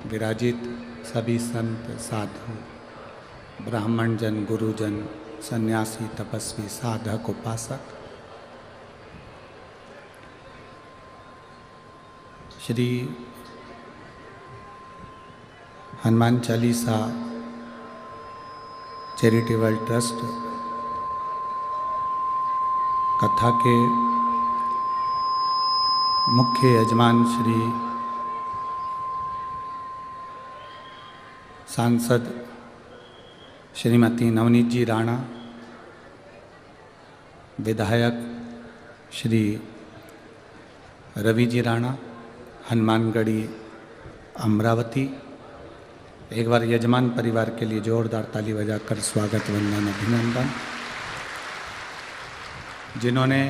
विराजित सभी संत साधु, ब्राह्मण जन, गुरुजन, सन्यासी, तपस्वी, साधक, उपासक, श्री हनुमान चालीसा चैरिटेबल ट्रस्ट कथा के मुख्य यजमान श्री सांसद श्रीमती नवनीत जी राणा, विधायक श्री रवि जी राणा, हनुमानगढ़ी अमरावती, एक बार यजमान परिवार के लिए जोरदार ताली बजाकर स्वागत, वंदन, अभिनंदन। जिन्होंने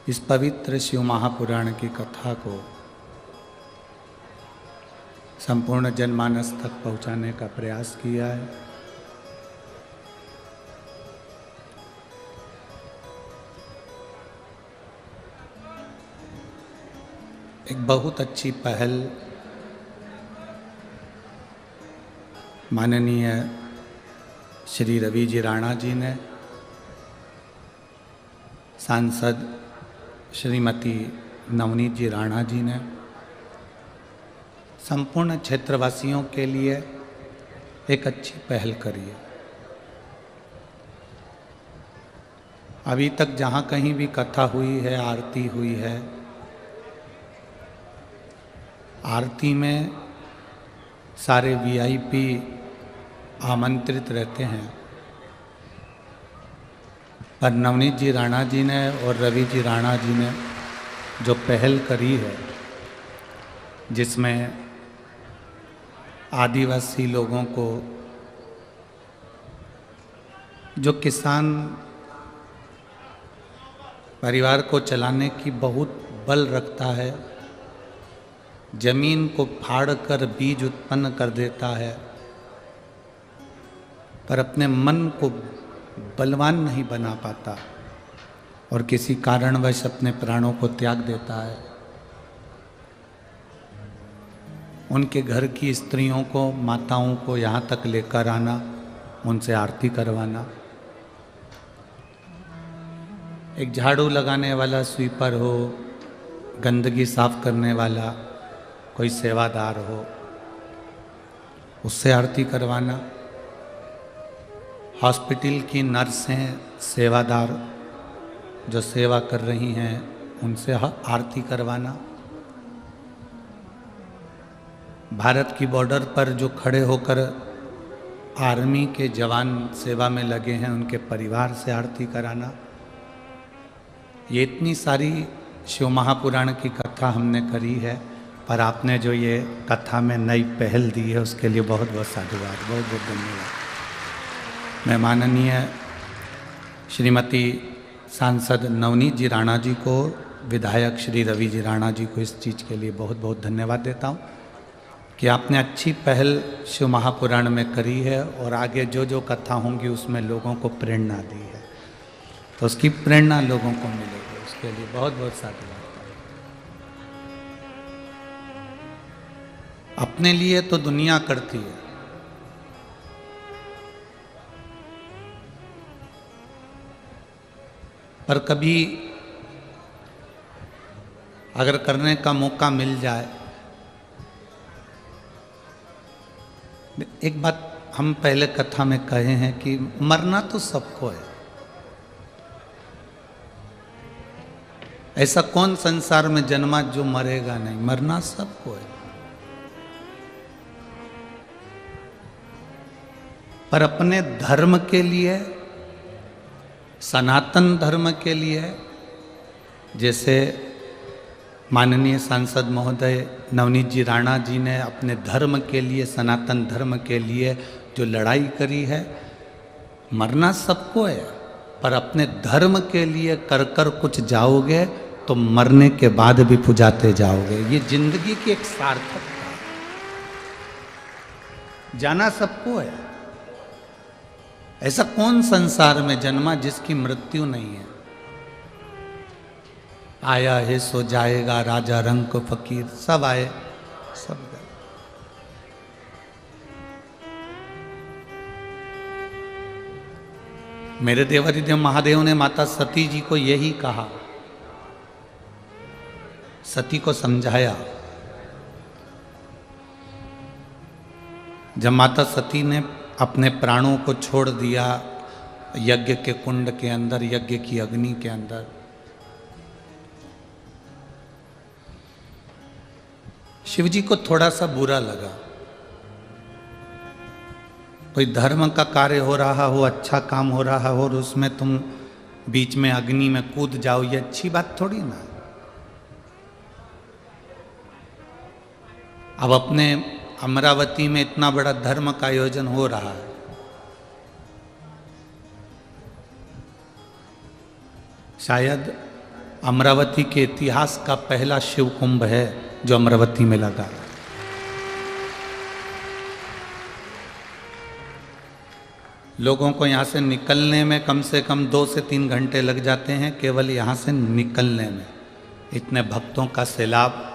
इस पवित्र शिव महापुराण की कथा को संपूर्ण जनमानस तक पहुंचाने का प्रयास किया है। एक बहुत अच्छी पहल माननीय श्री रवि जी राणा जी ने, सांसद श्रीमती नवनीत जी राणा जी ने संपूर्ण क्षेत्रवासियों के लिए एक अच्छी पहल करी है। अभी तक जहाँ कहीं भी कथा हुई है, आरती हुई है, आरती में सारे वीआईपी आमंत्रित रहते हैं, पर नवनीत जी राणा जी ने और रवि जी राणा जी ने जो पहल करी है, जिसमें आदिवासी लोगों को, जो किसान परिवार को चलाने की बहुत बल रखता है, जमीन को फाड़कर बीज उत्पन्न कर देता है, पर अपने मन को बलवान नहीं बना पाता और किसी कारणवश अपने प्राणों को त्याग देता है, उनके घर की स्त्रियों को, माताओं को यहाँ तक लेकर आना, उनसे आरती करवाना। एक झाड़ू लगाने वाला स्वीपर हो, गंदगी साफ करने वाला कोई सेवादार हो, उससे आरती करवाना। हॉस्पिटल की नर्सें, सेवादार जो सेवा कर रही हैं, उनसे आरती करवाना। भारत की बॉर्डर पर जो खड़े होकर आर्मी के जवान सेवा में लगे हैं, उनके परिवार से आरती कराना। ये इतनी सारी शिव महापुराण की कथा हमने करी है, पर आपने जो ये कथा में नई पहल दी है, उसके लिए बहुत बहुत साधुवाद, बहुत बहुत धन्यवाद। मैं माननीय श्रीमती सांसद नवनीत जी राणा जी को, विधायक श्री रवि जी राणा जी को इस चीज़ के लिए बहुत बहुत धन्यवाद देता हूँ कि आपने अच्छी पहल शिव महापुराण में करी है और आगे जो जो कथा होंगी उसमें लोगों को प्रेरणा दी है, तो उसकी प्रेरणा लोगों को मिलेगी, उसके लिए बहुत बहुत साधुवाद। अपने लिए तो दुनिया करती है, पर कभी अगर करने का मौका मिल जाए, एक बात हम पहले कथा में कहे हैं कि मरना तो सबको है। ऐसा कौन संसार में जन्मा जो मरेगा नहीं? मरना सबको है, पर अपने धर्म के लिए, सनातन धर्म के लिए, जैसे माननीय सांसद महोदय नवनीत जी राणा जी ने अपने धर्म के लिए, सनातन धर्म के लिए जो लड़ाई करी है, मरना सबको है, पर अपने धर्म के लिए कर कर कुछ जाओगे तो मरने के बाद भी पुजाते जाओगे। ये जिंदगी की एक सार्थकता। जाना सबको है। ऐसा कौन संसार में जन्मा जिसकी मृत्यु नहीं है? आया है सो जाएगा, राजा रंक फकीर सब आए सब गए। मेरे देवादिदेव महादेव ने माता सती जी को यही कहा, सती को समझाया। जब माता सती ने अपने प्राणों को छोड़ दिया यज्ञ के कुंड के अंदर, यज्ञ की अग्नि के अंदर, शिव जी को थोड़ा सा बुरा लगा। कोई धर्म का कार्य हो रहा हो, अच्छा काम हो रहा हो, और उसमें तुम बीच में अग्नि में कूद जाओ, ये अच्छी बात थोड़ी ना। अब अपने अमरावती में इतना बड़ा धर्म का आयोजन हो रहा है, शायद अमरावती के इतिहास का पहला शिव कुंभ है जो अमरावती में लगा। लोगों को यहाँ से निकलने में कम से कम 2 से 3 घंटे लग जाते हैं, केवल यहाँ से निकलने में। इतने भक्तों का सैलाब,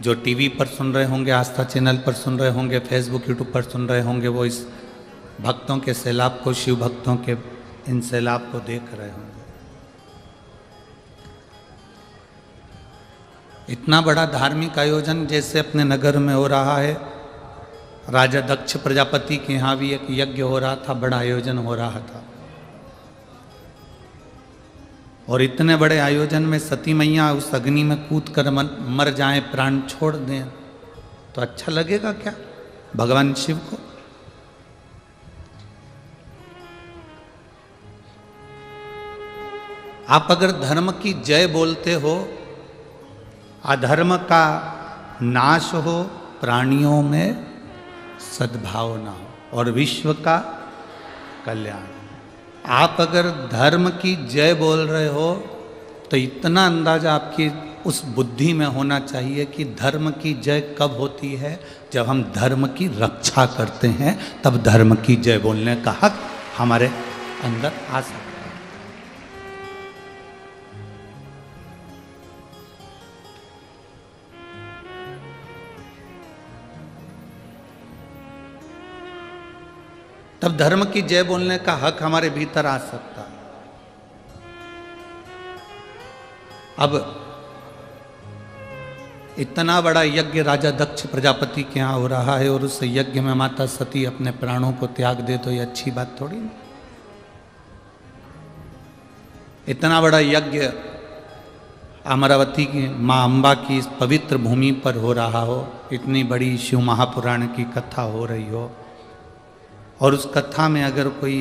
जो टीवी पर सुन रहे होंगे, आस्था चैनल पर सुन रहे होंगे, फेसबुक यूट्यूब पर सुन रहे होंगे, वो इस भक्तों के सैलाब को, शिव भक्तों के इन सैलाब को देख रहे होंगे। इतना बड़ा धार्मिक आयोजन जैसे अपने नगर में हो रहा है, राजा दक्ष प्रजापति के यहाँ भी एक यज्ञ हो रहा था, बड़ा आयोजन हो रहा था। और इतने बड़े आयोजन में सती मैया उस अग्नि में कूद कर मर जाएं, प्राण छोड़ दें, तो अच्छा लगेगा क्या भगवान शिव को? आप अगर धर्म की जय बोलते हो, अधर्म का नाश हो, प्राणियों में सद्भावना हो और विश्व का कल्याण। आप अगर धर्म की जय बोल रहे हो तो इतना अंदाजा आपकी उस बुद्धि में होना चाहिए कि धर्म की जय कब होती है? जब हम धर्म की रक्षा करते हैं, तब धर्म की जय बोलने का हक हमारे अंदर आ सकता है। तब धर्म की जय बोलने का हक हमारे भीतर आ सकता है। अब इतना बड़ा यज्ञ राजा दक्ष प्रजापति के यहाँ हो रहा है और उस यज्ञ में माता सती अपने प्राणों को त्याग दे, तो ये अच्छी बात थोड़ी नहीं। इतना बड़ा यज्ञ अमरावती की माँ अम्बा की इस पवित्र भूमि पर हो रहा हो, इतनी बड़ी शिव महापुराण की कथा हो रही हो, और उस कथा में अगर कोई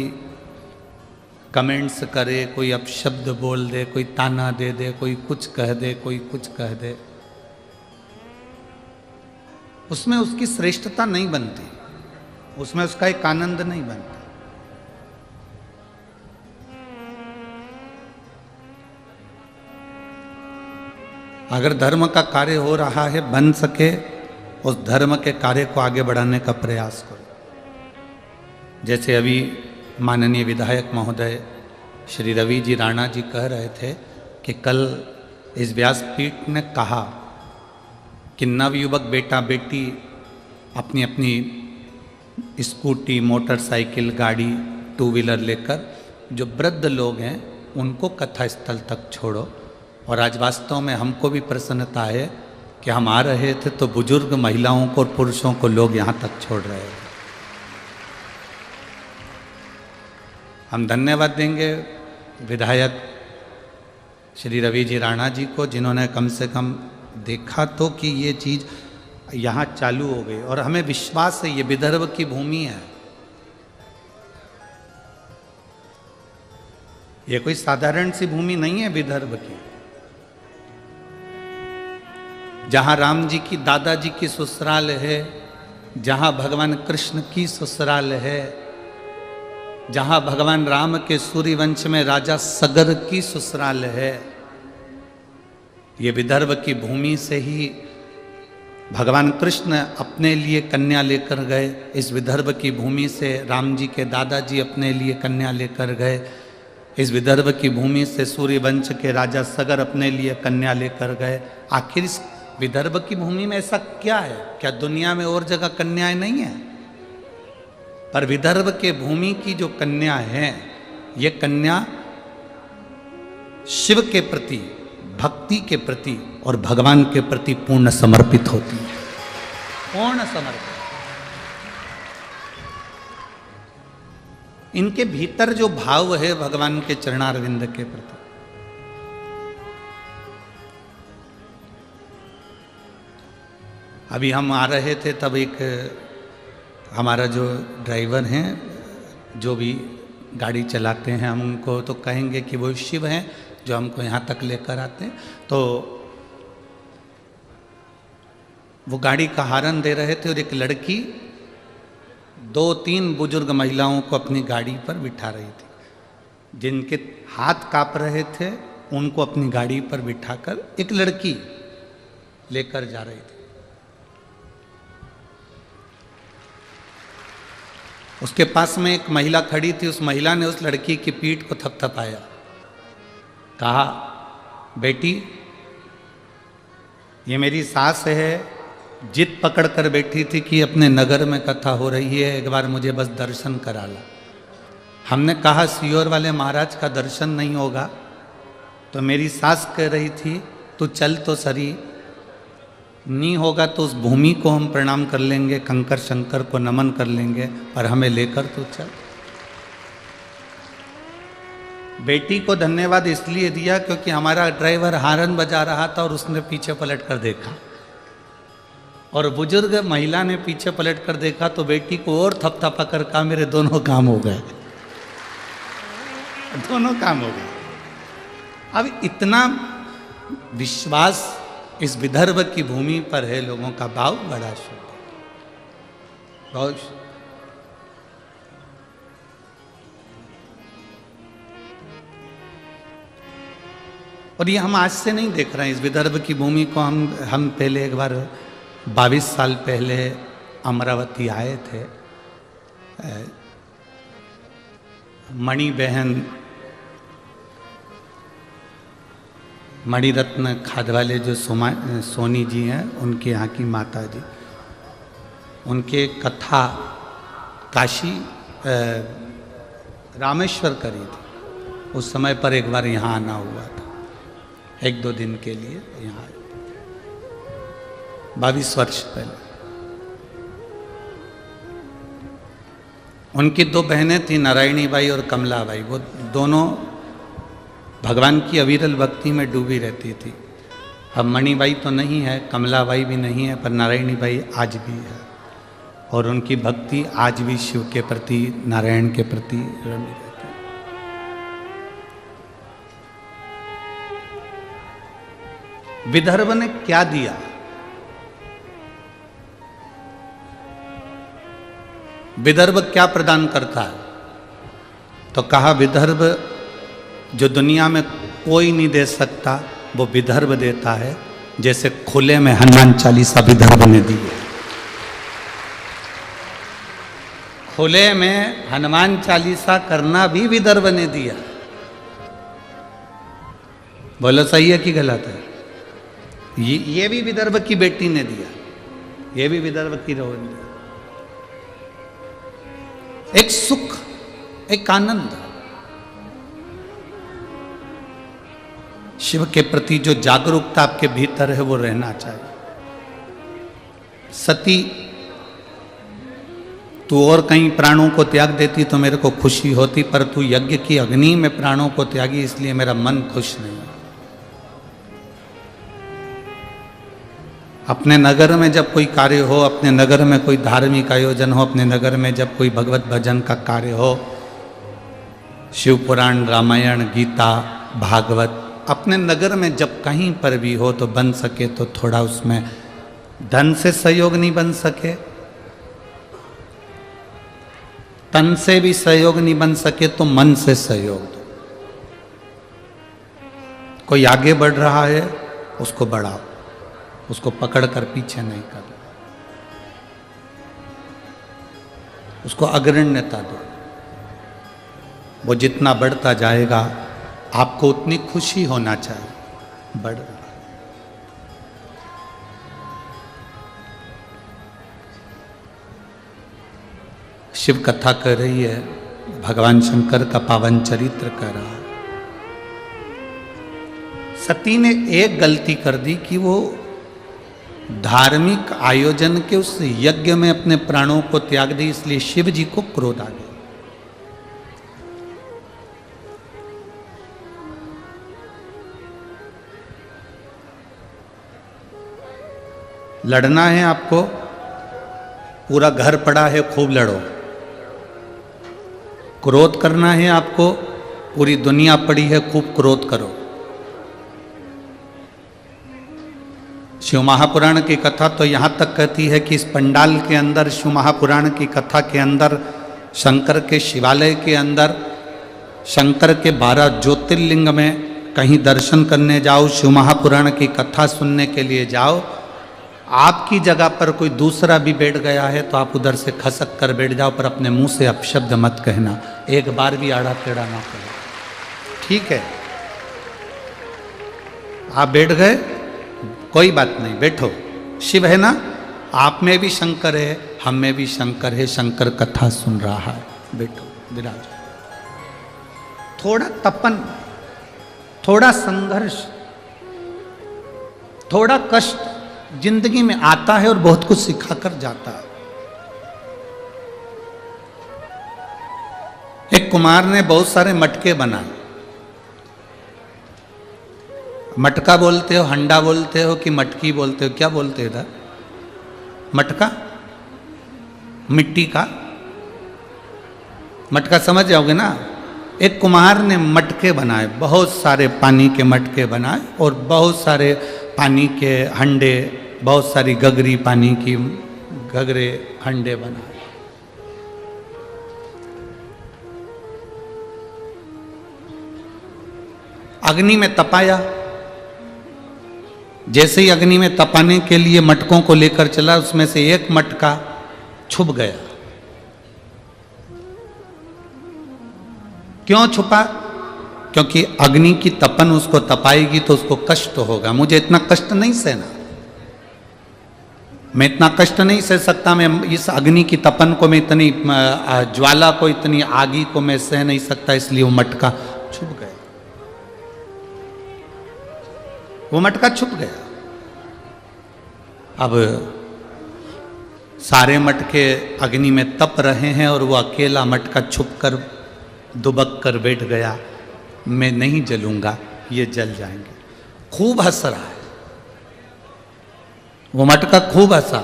कमेंट्स करे, कोई अपशब्द बोल दे, कोई ताना दे दे, कोई कुछ कह दे, कोई कुछ कह दे, उसमें उसकी श्रेष्ठता नहीं बनती, उसमें उसका एक आनंद नहीं बनता। अगर धर्म का कार्य हो रहा है, बन सके उस धर्म के कार्य को आगे बढ़ाने का प्रयास करो। जैसे अभी माननीय विधायक महोदय श्री रवि जी राणा जी कह रहे थे कि कल इस व्यासपीठ ने कहा कि नवयुवक बेटा बेटी अपनी अपनी स्कूटी, मोटरसाइकिल, गाड़ी, 2 व्हीलर लेकर जो वृद्ध लोग हैं उनको कथा स्थल तक छोड़ो। और आज वास्तव में हमको भी प्रसन्नता है कि हम आ रहे थे तो बुजुर्ग महिलाओं को और पुरुषों को लोग यहाँ तक छोड़ रहे हैं। हम धन्यवाद देंगे विधायक श्री रवि जी राणा जी को, जिन्होंने कम से कम देखा तो कि ये चीज़ यहाँ चालू हो गई। और हमें विश्वास है ये विदर्भ की भूमि है, ये कोई साधारण सी भूमि नहीं है विदर्भ की। जहाँ राम जी की दादाजी की ससुराल है, जहाँ भगवान कृष्ण की ससुराल है, जहाँ भगवान राम के सूर्यवंश में राजा सगर की ससुराल है, ये विदर्भ की भूमि से ही भगवान कृष्ण अपने लिए कन्या लेकर गए। इस विदर्भ की भूमि से राम जी के दादाजी अपने लिए कन्या लेकर गए। इस विदर्भ की भूमि से सूर्यवंश के राजा सगर अपने लिए कन्या लेकर गए। आखिर इस विदर्भ की भूमि में ऐसा क्या है? क्या दुनिया में और जगह कन्याएं नहीं है? पर विदर्भ के भूमि की जो कन्या है, ये कन्या शिव के प्रति, भक्ति के प्रति और भगवान के प्रति पूर्ण समर्पित होती है। पूर्ण समर्पित। इनके भीतर जो भाव है भगवान के चरणारविंद के प्रति, अभी हम आ रहे थे तब एक हमारा जो ड्राइवर हैं, जो भी गाड़ी चलाते हैं, हम उनको तो कहेंगे कि वो शिव हैं जो हमको यहाँ तक लेकर आते हैं। तो वो गाड़ी का हॉर्न दे रहे थे और एक लड़की 2-3 बुजुर्ग महिलाओं को अपनी गाड़ी पर बिठा रही थी। जिनके हाथ कांप रहे थे उनको अपनी गाड़ी पर बिठाकर एक लड़की लेकर जा रही थी। उसके पास में एक महिला खड़ी थी। उस महिला ने उस लड़की की पीठ को थपथपाया, कहा, बेटी ये मेरी सास है, जिद पकड़ कर बैठी थी कि अपने नगर में कथा हो रही है, एक बार मुझे बस दर्शन करा ला। हमने कहा सियोर वाले महाराज का दर्शन नहीं होगा, तो मेरी सास कह रही थी तू चल तो सरी, नहीं होगा तो उस भूमि को हम प्रणाम कर लेंगे, कंकर शंकर को नमन कर लेंगे, पर हमें लेकर तो चल। बेटी को धन्यवाद इसलिए दिया क्योंकि हमारा ड्राइवर हॉर्न बजा रहा था और उसने पीछे पलट कर देखा, और बुजुर्ग महिला ने पीछे पलट कर देखा तो बेटी को और थपथपा कर कहा, मेरे दोनों काम हो गए, दोनों काम हो गए। अब इतना विश्वास इस विदर्भ की भूमि पर है, लोगों का भाव बड़ा शुद्ध है, बहुत शुद्ध। और ये हम आज से नहीं देख रहे हैं इस विदर्भ की भूमि को। हम पहले एक बार 22 साल पहले अमरावती आए थे। मणि बहन, मणिरत्न खादवाले जो सोनी जी हैं, उनके यहाँ की माता जी, उनके कथा काशी रामेश्वर करी थी। उस समय पर एक बार यहाँ आना हुआ था, 1-2 दिन के लिए यहाँ, 22 वर्ष पहले। उनकी 2 बहनें थी, नारायणी बाई और कमला बाई। वो दोनों भगवान की अविरल भक्ति में डूबी रहती थी। अब मणिबाई तो नहीं है, कमला बाई भी नहीं है, पर नारायणी बाई आज भी है, और उनकी भक्ति आज भी शिव के प्रति, नारायण के प्रति रमी रहती है। विदर्भ ने क्या दिया? विदर्भ क्या प्रदान करता है? तो कहा, विदर्भ जो दुनिया में कोई नहीं दे सकता वो विदर्भ देता है, जैसे खुले में हनुमान चालीसा विदर्भ ने दी है। खुले में हनुमान चालीसा करना भी विदर्भ ने दिया। बोलो सही है कि गलत है? ये भी विदर्भ की बेटी ने दिया, ये भी विदर्भ की रोहन ने दिया। एक सुख, एक आनंद, शिव के प्रति जो जागरूकता आपके भीतर है वो रहना चाहिए। सती, तू और कहीं प्राणों को त्याग देती तो मेरे को खुशी होती, पर तू यज्ञ की अग्नि में प्राणों को त्यागी, इसलिए मेरा मन खुश नहीं है। अपने नगर में जब कोई कार्य हो, अपने नगर में कोई धार्मिक आयोजन हो, अपने नगर में जब कोई भगवत भजन का कार्य हो, शिव पुराण, रामायण, गीता, भागवत, अपने नगर में जब कहीं पर भी हो तो बन सके तो थोड़ा उसमें धन से सहयोग नहीं बन सके, तन से भी सहयोग नहीं बन सके तो मन से सहयोग दो। कोई आगे बढ़ रहा है उसको बढ़ाओ, उसको पकड़कर पीछे नहीं करना, उसको अग्रण्यता दो। वो जितना बढ़ता जाएगा आपको उतनी खुशी होना चाहिए। बढ़ रहा शिव कथा कर रही है, भगवान शंकर का पावन चरित्र कर रहा है। सती ने एक गलती कर दी कि वो धार्मिक आयोजन के उस यज्ञ में अपने प्राणों को त्याग दी, इसलिए शिव जी को क्रोध आ गया। लड़ना है आपको, पूरा घर पड़ा है, खूब लड़ो। क्रोध करना है आपको, पूरी दुनिया पड़ी है, खूब क्रोध करो। शिव महापुराण की कथा तो यहाँ तक कहती है कि इस पंडाल के अंदर, शिव महापुराण की कथा के अंदर, शंकर के शिवालय के अंदर, शंकर के 12 ज्योतिर्लिंग में कहीं दर्शन करने जाओ, शिव महापुराण की कथा सुनने के लिए जाओ, आपकी जगह पर कोई दूसरा भी बैठ गया है तो आप उधर से खसक कर बैठ जाओ, पर अपने मुंह से अपशब्द मत कहना, एक बार भी आड़ा टेढ़ा ना करो, ठीक है? आप बैठ गए, कोई बात नहीं, बैठो। शिव है ना, आप में भी शंकर है, हम में भी शंकर है, शंकर कथा सुन रहा है, बैठो, विराजो। थोड़ा तपन, थोड़ा संघर्ष, थोड़ा कष्ट जिंदगी में आता है और बहुत कुछ सिखा कर जाता है। एक कुमार ने बहुत सारे मटके बनाए। मटका बोलते हो, हंडा बोलते हो कि मटकी बोलते हो, क्या बोलते हो इधर? मटका, मिट्टी का मटका समझ जाओगे ना। एक कुम्हार ने मटके बनाए, बहुत सारे पानी के मटके बनाए और बहुत सारे पानी के हंडे, बहुत सारी गगरी पानी की गगरे हंडे बनाए। अग्नि में तपाया। जैसे ही अग्नि में तपाने के लिए मटकों को लेकर चला, उसमें से एक मटका छुप गया। क्यों छुपा? क्योंकि अग्नि की तपन उसको तपाएगी तो उसको कष्ट होगा। मुझे इतना कष्ट नहीं सहना, मैं इतना कष्ट नहीं सह सकता, मैं इस अग्नि की तपन को, मैं इतनी ज्वाला को, इतनी आगी को मैं सह नहीं सकता, इसलिए वो मटका छुप गया। वो मटका छुप गया। अब सारे मटके अग्नि में तप रहे हैं और वो अकेला मटका छुप कर दुबक कर बैठ गया, मैं नहीं जलूंगा, ये जल जाएंगे। खूब हंस रहा है वो मटका, खूब हंसा।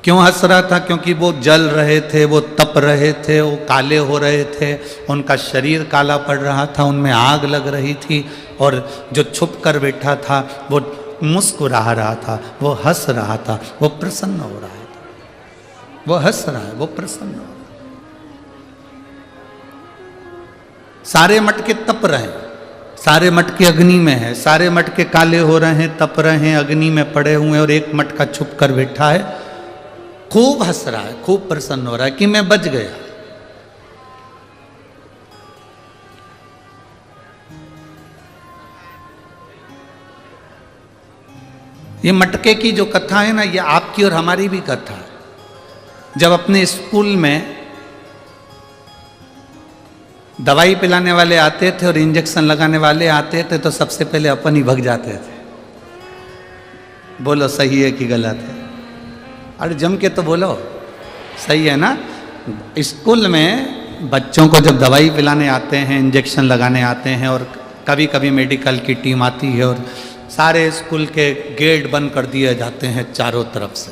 क्यों हंस रहा था? क्योंकि वो जल रहे थे, वो तप रहे थे, वो काले हो रहे थे, उनका शरीर काला पड़ रहा था, उनमें आग लग रही थी, और जो छुप कर बैठा था वो मुस्कुरा रहा था, वो हंस रहा था, वो प्रसन्न हो रहा था। वो हंस रहा है, वो प्रसन्न हो रहा है। सारे मटके तप रहे हैं, सारे मटके अग्नि में है, सारे मटके काले हो रहे हैं, तप रहे हैं, अग्नि में पड़े हुए हैं, और एक मटका छुप कर बैठा है, खूब हंस रहा है, खूब प्रसन्न हो रहा है कि मैं बच गया। ये मटके की जो कथा है ना, ये आपकी और हमारी भी कथा है। जब अपने स्कूल में दवाई पिलाने वाले आते थे और इंजेक्शन लगाने वाले आते थे तो सबसे पहले अपन ही भग जाते थे। बोलो सही है कि गलत है? अरे जम के तो बोलो, सही है ना? स्कूल में बच्चों को जब दवाई पिलाने आते हैं, इंजेक्शन लगाने आते हैं, और कभी कभी मेडिकल की टीम आती है और सारे स्कूल के गेट बंद कर दिए जाते हैं चारों तरफ से।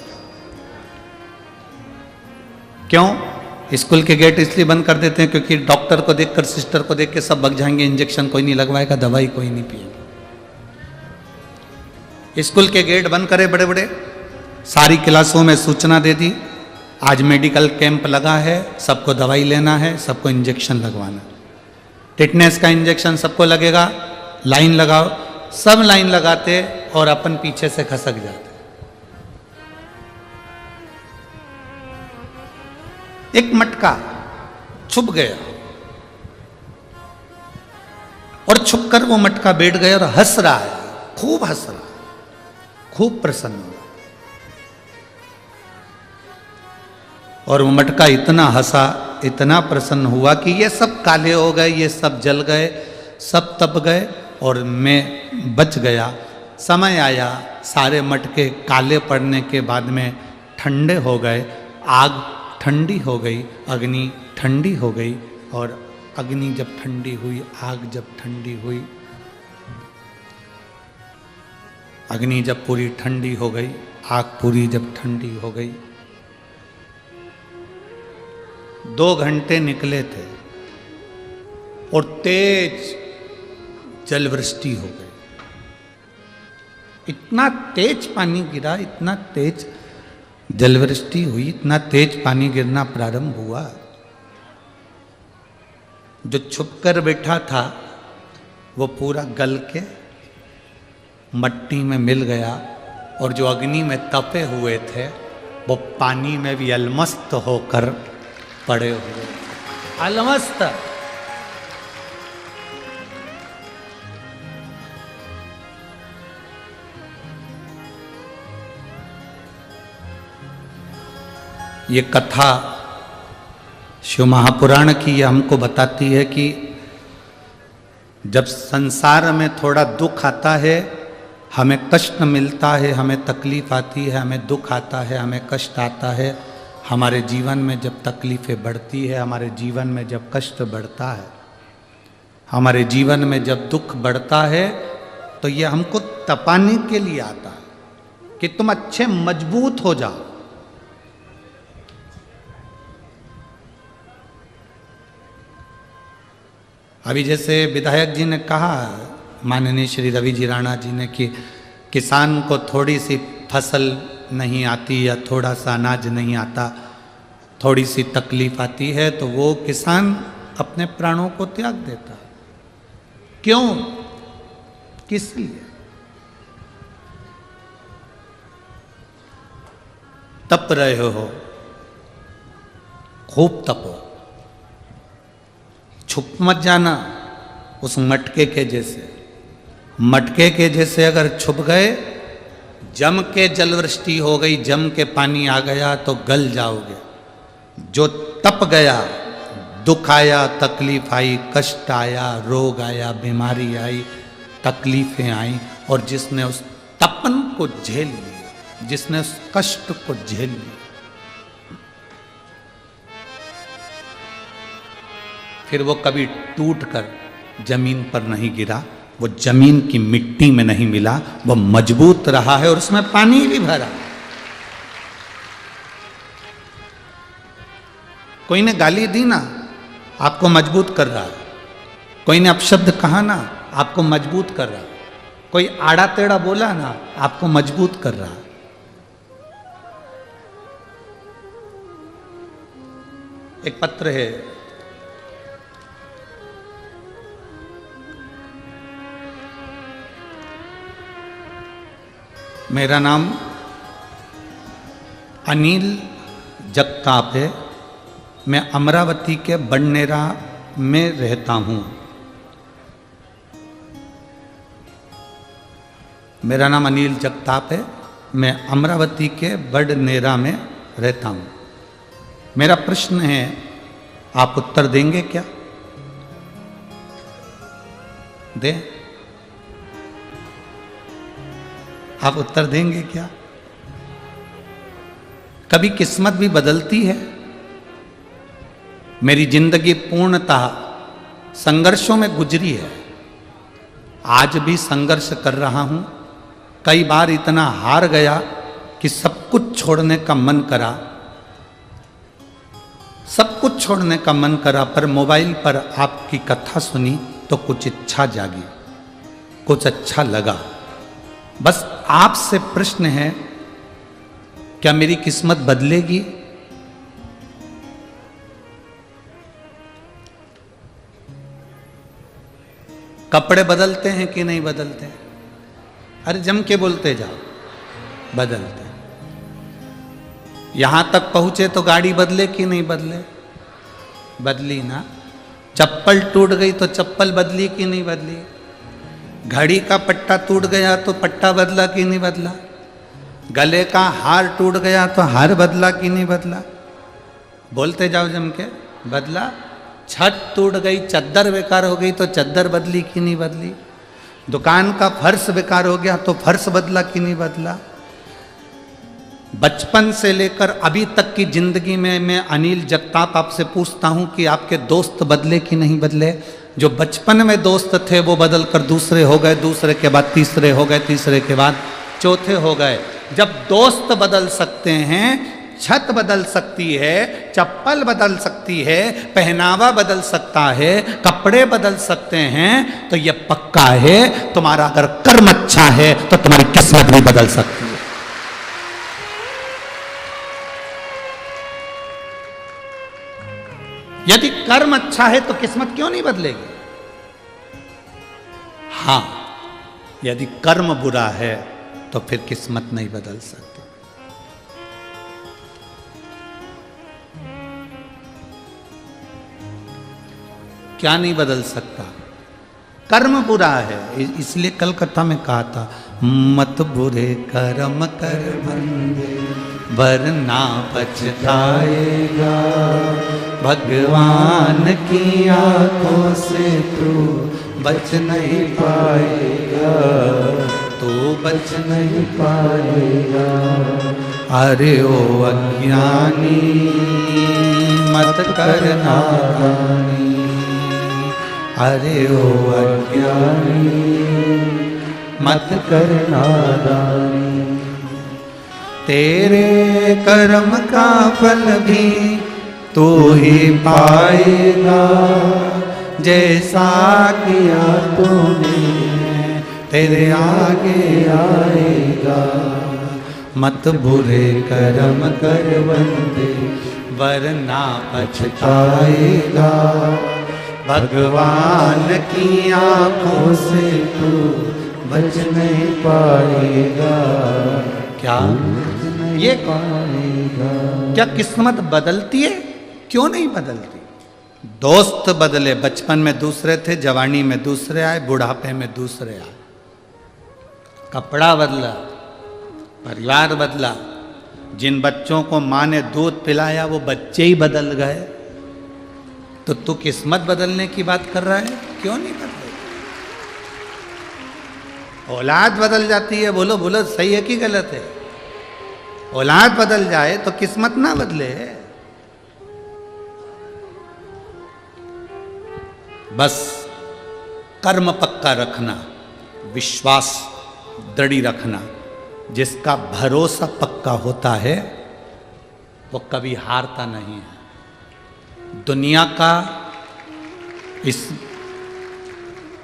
क्यों स्कूल के गेट इसलिए बंद कर देते हैं? क्योंकि डॉक्टर को देखकर, सिस्टर को देख के सब भाग जाएंगे, इंजेक्शन कोई नहीं लगवाएगा, दवाई कोई नहीं पिएगा। स्कूल के गेट बंद करे बड़े बड़े, सारी क्लासों में सूचना दे दी, आज मेडिकल कैंप लगा है, सबको दवाई लेना है, सबको इंजेक्शन लगवाना है, टिटनेस का इंजेक्शन सबको लगेगा, लाइन लगाओ। सब लाइन लगाते और अपन पीछे से खसक जाते। एक मटका छुप गया और छुपकर वो मटका बैठ गया और हंस रहा है, खूब हंस रहा है, खूब प्रसन्न हो रहा। और वो मटका इतना हंसा इतना प्रसन्न हुआ कि ये सब काले हो गए, ये सब जल गए, सब तप गए और मैं बच गया। समय आया, सारे मटके काले पड़ने के बाद में ठंडे हो गए, आग ठंडी हो गई, अग्नि ठंडी हो गई। और अग्नि जब ठंडी हुई, आग जब ठंडी हुई, अग्नि जब पूरी ठंडी हो गई, आग पूरी जब ठंडी हो गई, 2 घंटे निकले थे और तेज जलवृष्टि हो गई। इतना तेज पानी गिरा, इतना तेज जलवृष्टि हुई, इतना तेज पानी गिरना प्रारंभ हुआ, जो छुपकर बैठा था वो पूरा गल के मट्टी में मिल गया, और जो अग्नि में तपे हुए थे वो पानी में भी अलमस्त होकर पड़े हुए, अलमस्त। ये कथा शिव महापुराण की ये हमको बताती है कि जब संसार में थोड़ा दुख आता है, हमें कष्ट मिलता है, हमें तकलीफ आती है, हमें दुख आता है, हमें कष्ट आता है, हमारे जीवन में जब तकलीफ़ें बढ़ती है, हमारे जीवन में जब कष्ट बढ़ता है, हमारे जीवन में जब दुख बढ़ता है, तो ये हमको तपाने के लिए आता है कि तुम अच्छे मजबूत हो जाओ। अभी जैसे विधायक जी ने कहा, माननीय श्री रवि जी राणा जी ने, कि किसान को थोड़ी सी फसल नहीं आती या थोड़ा सा अनाज नहीं आता, थोड़ी सी तकलीफ आती है तो वो किसान अपने प्राणों को त्याग देता है। क्यों? किस लिए? तप रहे हो, खूब तपो, छुप मत जाना उस मटके के जैसे। मटके के जैसे अगर छुप गए, जम के जलवृष्टि हो गई, जम के पानी आ गया तो गल जाओगे। जो तप गया, दुख आया, तकलीफ आई, कष्ट आया, रोग आया, बीमारी आई, तकलीफें आई, और जिसने उस तपन को झेल लिया, जिसने उस कष्ट को झेल लिया, फिर वो कभी टूट कर जमीन पर नहीं गिरा, वो जमीन की मिट्टी में नहीं मिला, वो मजबूत रहा है और उसमें पानी भी भरा। कोई ने गाली दी ना, आपको मजबूत कर रहा है। कोई ने अपशब्द कहा ना, आपको मजबूत कर रहा है। कोई आड़ा टेढ़ा बोला ना, आपको मजबूत कर रहा है। एक पत्र है, मेरा नाम अनिल जगताप है, मैं अमरावती के बड़नेरा में रहता हूँ। मेरा नाम अनिल जगताप है, मैं अमरावती के बड़नेरा में रहता हूँ। मेरा प्रश्न है, आप उत्तर देंगे क्या? दें? आप उत्तर देंगे क्या? कभी किस्मत भी बदलती है। मेरी जिंदगी पूर्णतः संघर्षों में गुजरी है। आज भी संघर्ष कर रहा हूं। कई बार इतना हार गया कि सब कुछ छोड़ने का मन करा, सब कुछ छोड़ने का मन करा, पर मोबाइल पर आपकी कथा सुनी तो कुछ इच्छा जागी, कुछ अच्छा लगा। बस आपसे प्रश्न है, क्या मेरी किस्मत बदलेगी? कपड़े बदलते हैं कि नहीं बदलते? अरे जम के बोलते जाओ, बदलते। यहां तक पहुंचे तो गाड़ी बदले कि नहीं बदले? बदली ना। चप्पल टूट गई तो चप्पल बदली कि नहीं बदली? घड़ी का पट्टा टूट गया तो पट्टा बदला कि नहीं बदला? गले का हार टूट गया तो हार बदला कि नहीं बदला? बोलते जाओ जम के। बदला। छत टूट गई, चद्दर बेकार हो गई तो चद्दर बदली कि नहीं बदली। दुकान का फर्श बेकार हो गया तो फर्श बदला कि नहीं बदला। बचपन से लेकर अभी तक की जिंदगी में मैं अनिल जगताप आपसे पूछता हूं कि आपके दोस्त बदले कि नहीं बदले। जो बचपन में दोस्त थे वो बदल कर दूसरे हो गए, दूसरे के बाद तीसरे हो गए, तीसरे के बाद चौथे हो गए। जब दोस्त बदल सकते हैं, छत बदल सकती है, चप्पल बदल सकती है, पहनावा बदल सकता है, कपड़े बदल सकते हैं, तो यह पक्का है तुम्हारा अगर कर्म अच्छा है तो तुम्हारी किस्मत भी बदल सकती है। यदि कर्म अच्छा है तो किस्मत क्यों नहीं बदलेगी। हां, यदि कर्म बुरा है तो फिर किस्मत नहीं बदल सकती। क्या नहीं बदल सकता? कर्म बुरा है। इसलिए कल कथा में कहा था, मत बुरे कर्म कर बंदे वरना पछताएगा, भगवान की आंखों से तू बच नहीं पाएगा, तू बच नहीं पाएगा। अरे ओ अज्ञानी मत कर नादानी, अरे ओ अज्ञानी मत कर नादानी। तेरे कर्म का फल भी तू ही पाएगा, जैसा किया तूने तेरे आगे आएगा। मत बुरे कर्म कर बंदे वरना पछताएगा, भगवान की आंखों से तू बच नहीं पाएगा। क्या ये पाएगा? क्या किस्मत बदलती है? क्यों नहीं बदलती? दोस्त बदले, बचपन में दूसरे थे, जवानी में दूसरे आए, बुढ़ापे में दूसरे आए। कपड़ा बदला, परिवार बदला, जिन बच्चों को माँ ने दूध पिलाया वो बच्चे ही बदल गए। तो तू किस्मत बदलने की बात कर रहा है, क्यों नहीं बदले? औलाद बदल जाती है, बोलो बोलो सही है कि गलत है? औलाद बदल जाए तो किस्मत ना बदले। बस कर्म पक्का रखना, विश्वास दृढ़ रखना। जिसका भरोसा पक्का होता है वो कभी हारता नहीं है। दुनिया का, इस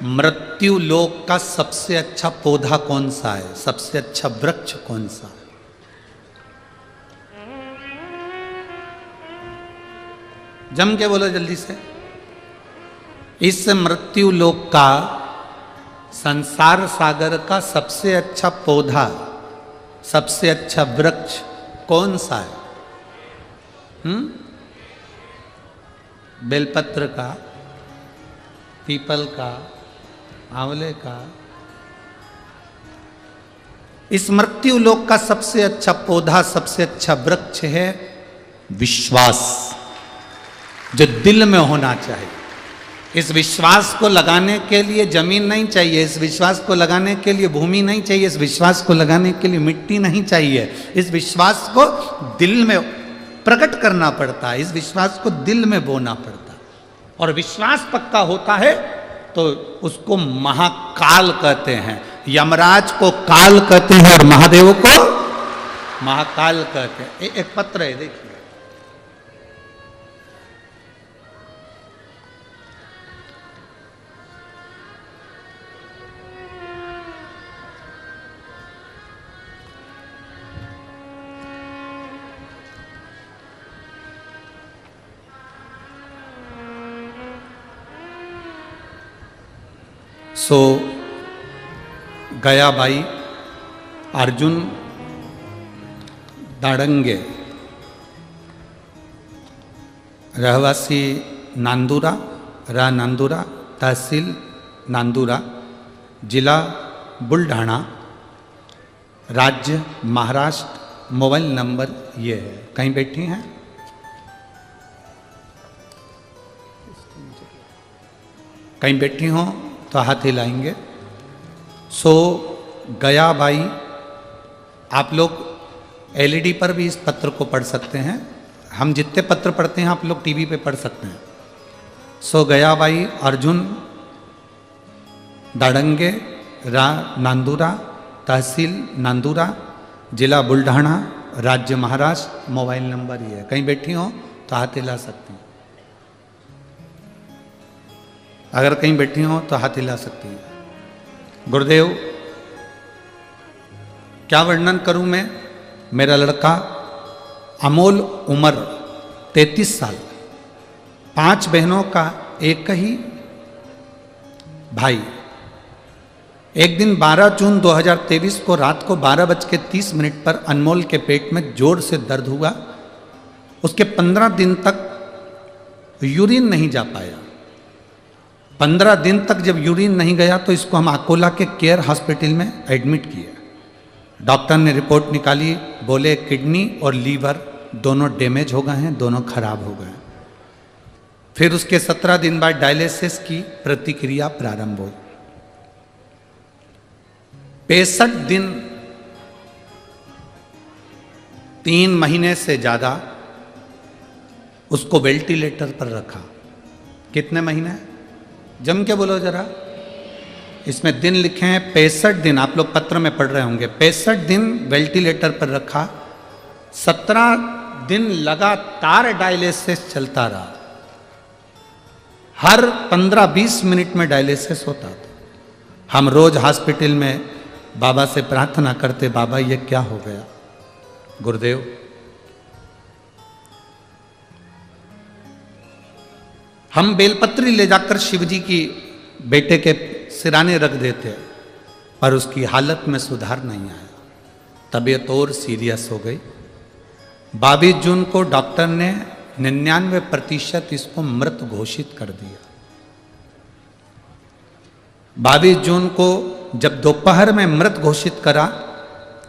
मृत्यु लोक का सबसे अच्छा पौधा कौन सा है? सबसे अच्छा वृक्ष कौन सा है? जम के बोलो जल्दी से। इस मृत्यु लोक का, संसार सागर का सबसे अच्छा पौधा, सबसे अच्छा वृक्ष कौन सा है? बेलपत्र का, पीपल का, आंवले का। इस मृत्यु लोक का सबसे अच्छा पौधा, सबसे अच्छा वृक्ष है विश्वास, जो दिल में होना चाहिए। इस विश्वास को लगाने के लिए जमीन नहीं चाहिए, इस विश्वास को लगाने के लिए भूमि नहीं चाहिए, इस विश्वास को लगाने के लिए मिट्टी नहीं चाहिए। इस विश्वास को दिल में प्रकट करना पड़ता है, इस विश्वास को दिल में बोना पड़ता है। और विश्वास पक्का होता है तो उसको महाकाल कहते हैं। यमराज को काल कहते हैं और महादेव को महाकाल कहते हैं। एक पत्र है, देखिए। सो गयाबाई अर्जुन दाड़ंगे, रहवासी नांदुरा, नांदुरा, तहसील नांदुरा, जिला बुलढाणा, राज्य महाराष्ट्र। मोबाइल नंबर ये है। कहीं बैठी हैं? कहीं बैठी हों तो हाथ हिलाएंगे। सो गया बाई, आप लोग एलईडी पर भी इस पत्र को पढ़ सकते हैं। हम जितने पत्र पढ़ते हैं आप लोग टीवी पे पढ़ सकते हैं। सो गया बाई अर्जुन दाड़ंगे, नांदुरा, तहसील नांदुरा, जिला बुल्ढाना, राज्य महाराष्ट्र, मोबाइल नंबर ये है। कहीं बैठी हो तो हाथ हिला सकती हैं। अगर कहीं बैठी हो तो हाथ हिला सकती हैं। गुरुदेव, क्या वर्णन करूं मैं। मेरा लड़का अमोल, उम्र 33 साल, 5 बहनों का एक ही भाई। एक दिन 12 जून 2023 को रात को 12:30 पर अनमोल के पेट में जोर से दर्द हुआ। उसके 15 दिन तक यूरिन नहीं जा पाया। 15 दिन तक जब यूरिन नहीं गया तो इसको हम अकोला के केयर हॉस्पिटल में एडमिट किया। डॉक्टर ने रिपोर्ट निकाली, बोले किडनी और लीवर दोनों डैमेज हो गए हैं, दोनों खराब हो गए। फिर उसके 17 दिन बाद डायलिसिस की प्रतिक्रिया प्रारंभ हुई। 65 दिन, 3 महीने से ज्यादा उसको वेंटिलेटर पर रखा। कितने महीने? जम के बोलो जरा। इसमें दिन लिखे हैं 65 दिन, आप लोग पत्र में पढ़ रहे होंगे। 65 दिन वेंटिलेटर पर रखा। 17 दिन लगातार डायलिसिस चलता रहा। हर 15-20 मिनट में डायलिसिस होता था। हम रोज हॉस्पिटल में बाबा से प्रार्थना करते, बाबा ये क्या हो गया। गुरुदेव, हम बेलपत्री ले जाकर शिवजी की बेटे के सिराने रख देते, पर उसकी हालत में सुधार नहीं आया। तबीयत और सीरियस हो गई। 22 जून को डॉक्टर ने 99% इसको मृत घोषित कर दिया। 22 जून को जब दोपहर में मृत घोषित करा,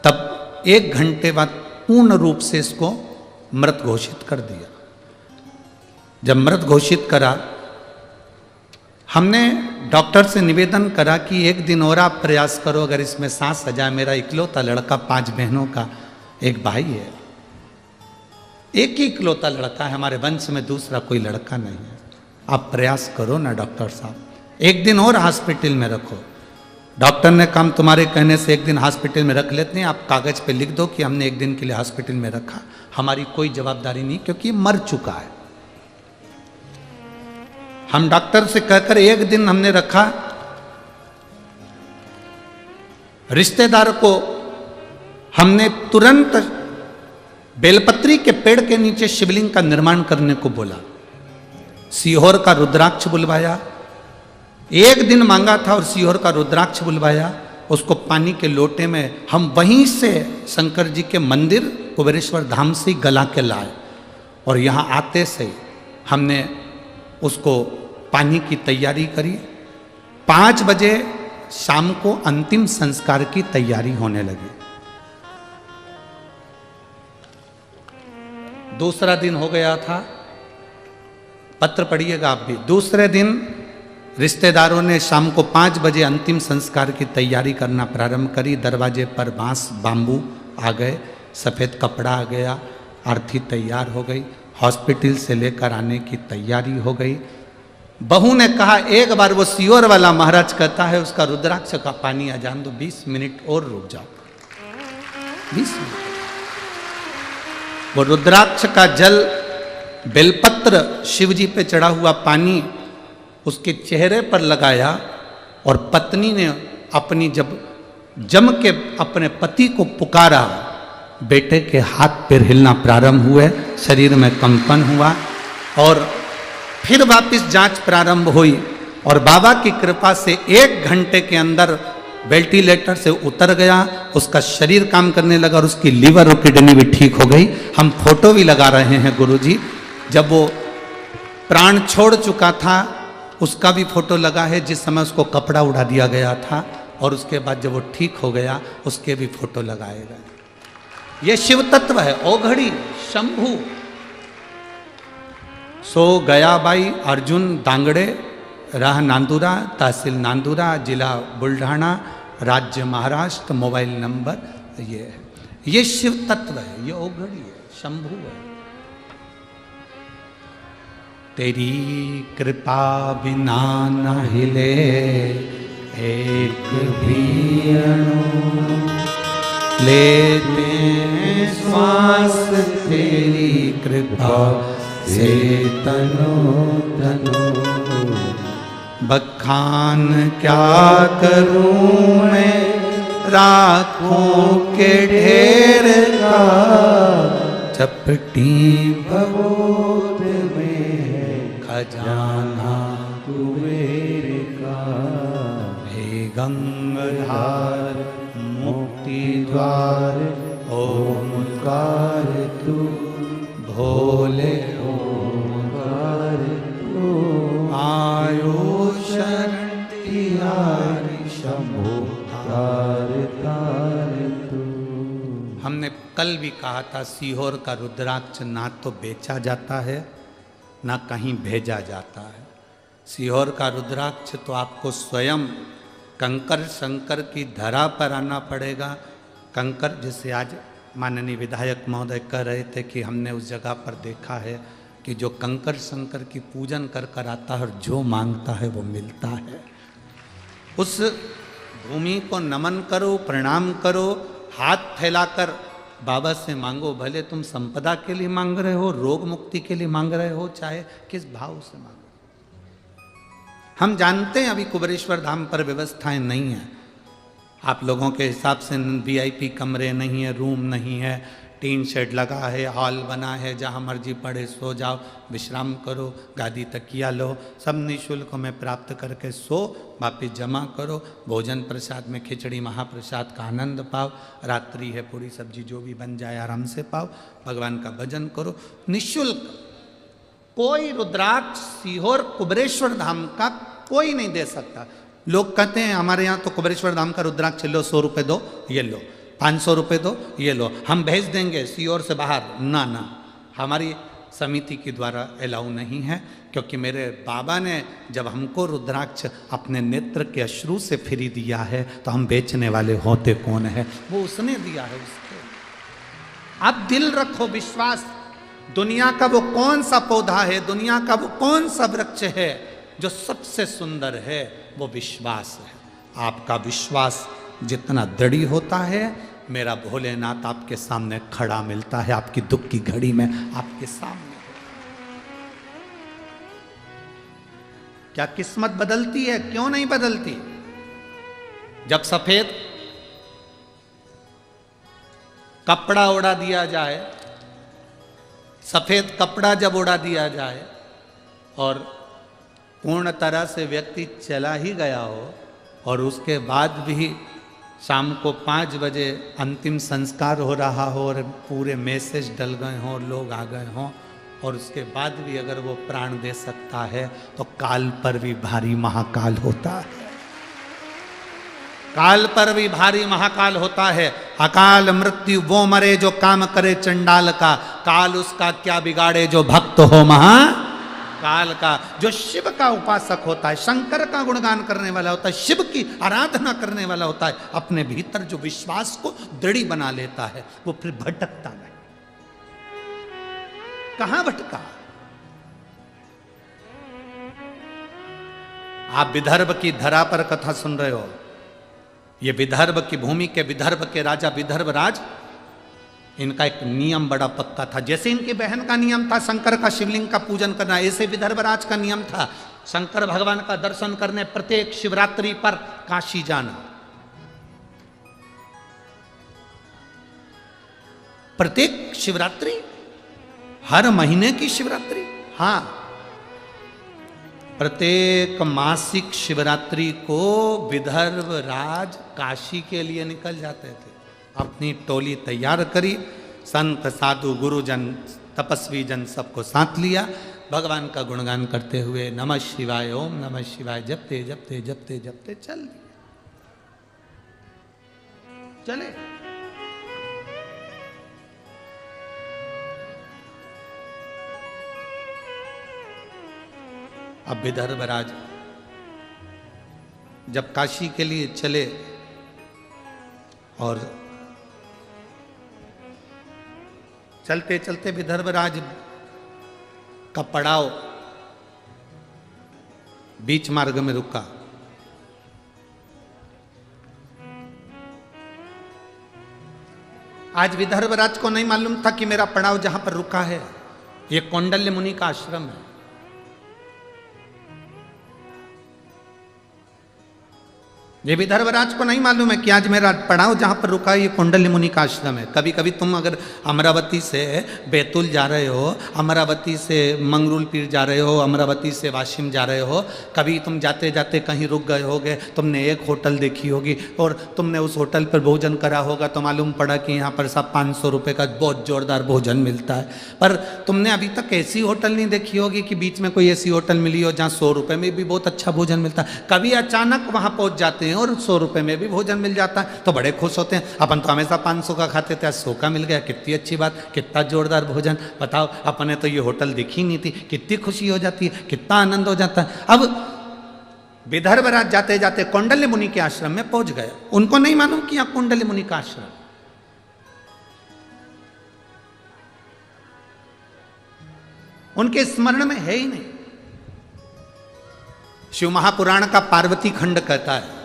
तब 1 घंटे बाद पूर्ण रूप से इसको मृत घोषित कर दिया। जब मृत घोषित करा, हमने डॉक्टर से निवेदन करा कि 1 दिन और आप प्रयास करो, अगर इसमें सांस आ जाए। मेरा इकलौता लड़का, 5 बहनों का एक भाई है, एक ही इकलौता लड़का है, हमारे वंश में दूसरा कोई लड़का नहीं है। आप प्रयास करो ना डॉक्टर साहब, 1 दिन और हॉस्पिटल में रखो। डॉक्टर ने कहा तुम्हारे कहने से 1 दिन हॉस्पिटल में रख लेते हैं, आप कागज पे लिख दो कि हमने 1 दिन के लिए हॉस्पिटल में रखा। हमारी कोई जवाबदारी नहीं, क्योंकि ये मर चुका है। हम डॉक्टर से कहकर 1 दिन हमने रखा। रिश्तेदार को हमने तुरंत बेलपत्री के पेड़ के नीचे शिवलिंग का निर्माण करने को बोला। सीहोर का रुद्राक्ष बुलवाया। 1 दिन मांगा था और सीहोर का रुद्राक्ष बुलवाया। उसको पानी के लोटे में हम वहीं से शंकर जी के मंदिर कुबेरेश्वर धाम से गला के लाए, और यहाँ आते से हमने उसको पानी की तैयारी करी। 5 बजे शाम को अंतिम संस्कार की तैयारी होने लगी। दूसरा दिन हो गया था, पत्र पढ़िएगा आप भी। दूसरे दिन रिश्तेदारों ने शाम को 5 बजे अंतिम संस्कार की तैयारी करना प्रारंभ करी। दरवाजे पर बांस बाम्बू आ गए, सफ़ेद कपड़ा आ गया, आरती तैयार हो गई, हॉस्पिटल से लेकर आने की तैयारी हो गई। बहू ने कहा एक बार वो सीहोर वाला महाराज कहता है उसका रुद्राक्ष का पानी आ जान दो, 20 मिनट और रुक जाओ। 20 मिनट वो रुद्राक्ष का जल, बेलपत्र, शिवजी पे चढ़ा हुआ पानी उसके चेहरे पर लगाया, और पत्नी ने अपनी जब जम के अपने पति को पुकारा, बेटे के हाथ पैर हिलना प्रारंभ हुए, शरीर में कंपन हुआ, और फिर वापस जांच प्रारंभ हुई। और बाबा की कृपा से 1 घंटे के अंदर वेंटिलेटर से उतर गया, उसका शरीर काम करने लगा और उसकी लीवर और किडनी भी ठीक हो गई। हम फोटो भी लगा रहे हैं गुरुजी, जब वो प्राण छोड़ चुका था उसका भी फोटो लगा है, जिस समय उसको कपड़ा उड़ा दिया गया था, और उसके बाद जब वो ठीक हो गया उसके भी फोटो लगाए गए। ये शिव तत्व है, ओघड़ी शंभु। सो गयाबाई अर्जुन दांगड़े, राह नांदुरा, तहसील नांदुरा, जिला बुल्ढाना, राज्य महाराष्ट्र। मोबाइल नंबर ये है। ये शिव तत्व है, ये ओघड़ी है, शंभु है। तेरी कृपा बिना न हिले एक भी अणु, लेते श्वास तेरी कृपा से तनो तनो। बखान क्या करूं मैं राखों के ढेर का, चपटी भगोत में खजाना कुबेर का। हे गंगाधार मुक्ति द्वार ओंकार तू, भोले ओंकार तू। आयो शरण तिहारी शंभो तार तार तू। हमने कल भी कहा था सीहोर का रुद्राक्ष ना तो बेचा जाता है ना कहीं भेजा जाता है। सीहोर का रुद्राक्ष तो आपको स्वयं कंकर शंकर की धरा पर आना पड़ेगा। कंकर, जैसे आज माननीय विधायक महोदय कह रहे थे कि हमने उस जगह पर देखा है कि जो कंकर शंकर की पूजन कर कर आता है और जो मांगता है वो मिलता है। उस भूमि को नमन करो, प्रणाम करो, हाथ फैलाकर बाबा से मांगो। भले तुम संपदा के लिए मांग रहे हो, रोग मुक्ति के लिए मांग रहे हो, चाहे किस भाव से मांगो। हम जानते हैं अभी कुबेरेश्वर धाम पर व्यवस्थाएं नहीं है। आप लोगों के हिसाब से वीआईपी कमरे नहीं है, रूम नहीं है, टीन शेड लगा है, हॉल बना है, जहाँ मर्जी पड़े सो जाओ, विश्राम करो, गादी तकिया लो, सब निःशुल्क में प्राप्त करके सो, वापिस जमा करो। भोजन प्रसाद में खिचड़ी महाप्रसाद का आनंद पाओ। रात्रि है पूरी सब्जी जो भी बन जाए आराम से पाओ। भगवान का भजन करो निःशुल्क। कोई रुद्राक्ष सीहोर कुबेरेश्वर धाम का कोई नहीं दे सकता। लोग कहते हैं हमारे यहाँ तो कुबेरेश्वर धाम का रुद्राक्ष लो, 100 रुपये दो, ये लो, 500 रुपये दो, ये लो, हम भेज देंगे सीहोर से बाहर। ना ना, हमारी समिति के द्वारा अलाउ नहीं है, क्योंकि मेरे बाबा ने जब हमको रुद्राक्ष अपने नेत्र के अश्रु से फ्री दिया है तो हम बेचने वाले होते कौन है? वो उसने दिया है, उसको आप दिल रखो, विश्वास। दुनिया का वो कौन सा पौधा है, दुनिया का वो कौन सा वृक्ष है जो सबसे सुंदर है? वो विश्वास है। आपका विश्वास जितना दृढ़ होता है, मेरा भोलेनाथ आपके सामने खड़ा मिलता है, आपकी दुख की घड़ी में आपके सामने। क्या किस्मत बदलती है? क्यों नहीं बदलती? जब सफेद कपड़ा उड़ा दिया जाए, सफेद कपड़ा जब उड़ा दिया जाए और पूर्ण तरह से व्यक्ति चला ही गया हो और उसके बाद भी शाम को 5 बजे अंतिम संस्कार हो रहा हो और पूरे मैसेज डल गए हों, लोग आ गए हों, और उसके बाद भी अगर वो प्राण दे सकता है तो काल पर भी भारी महाकाल होता है। काल पर भी भारी महाकाल होता है। अकाल मृत्यु वो मरे जो काम करे चंडाल का, काल उसका क्या बिगाड़े जो भक्त हो महाकाल का। जो शिव का उपासक होता है, शंकर का गुणगान करने वाला होता है, शिव की आराधना करने वाला होता है, अपने भीतर जो विश्वास को दृढ़ बना लेता है, वो फिर भटकता नहीं। कहां भटका? आप विदर्भ की धरा पर कथा सुन रहे हो। ये विदर्भ की भूमि के, विदर्भ के राजा विदर्भ राज, इनका एक नियम बड़ा पक्का था। जैसे इनकी बहन का नियम था शंकर का शिवलिंग का पूजन करना, ऐसे विदर्भ राज का नियम था शंकर भगवान का दर्शन करने प्रत्येक शिवरात्रि पर काशी जाना। प्रत्येक शिवरात्रि, हर महीने की शिवरात्रि, हाँ, प्रत्येक मासिक शिवरात्रि को विदर्भ राज काशी के लिए निकल जाते थे। अपनी टोली तैयार करी, संत साधु गुरुजन तपस्वी जन सबको साथ लिया, भगवान का गुणगान करते हुए नमः शिवाय, ओम नमः शिवाय जपते जपते जपते जपते चले। अब विदर्भ राज जब काशी के लिए चले और चलते चलते विदर्भराज का पड़ाव बीच मार्ग में रुका। आज विदर्भराज को नहीं मालूम था कि मेरा पड़ाव जहां पर रुका है ये कौंडल्य मुनि का आश्रम है। ये विदर्भराज को नहीं मालूम है कि आज मेरा पड़ाव जहां पर रुका है ये कौंडल्य मुनि का आश्रम है। कभी कभी तुम अगर अमरावती से बैतूल जा रहे हो, अमरावती से मंगरूल पीर जा रहे हो, अमरावती से वाशिम जा रहे हो, कभी तुम जाते जाते कहीं रुक गए होगे, तुमने एक होटल देखी होगी और तुमने उस होटल पर भोजन करा होगा तो मालूम पड़ा कि यहाँ पर सब 500 रुपये का बहुत जोरदार भोजन मिलता है। पर तुमने अभी तक ऐसी होटल नहीं देखी होगी कि बीच में कोई ऐसी होटल मिली हो जहाँ 100 रुपये में भी बहुत अच्छा भोजन मिलता है। कभी अचानक वहाँ पहुँच जाते हैं और 100 रुपए में भी भोजन मिल जाता है तो बड़े खुश होते हैं। अपन तो हमेशा 500 का खाते थे, 100 का मिल गया, कितनी अच्छी बात, कितना जोरदार भोजन। बताओ, अपने तो ये होटल दिखी नहीं थी, कितनी खुशी हो जाती है, कितना आनंद हो जाता है। अब विदर्भराज जाते जाते कौंडल्य मुनि के आश्रम में पहुंच गए। उनको नहीं मालूम कि यहां कौंडल्य मुनि का आश्रम, उनके स्मरण में है ही नहीं। शिव महापुराण का पार्वती खंड कहता है,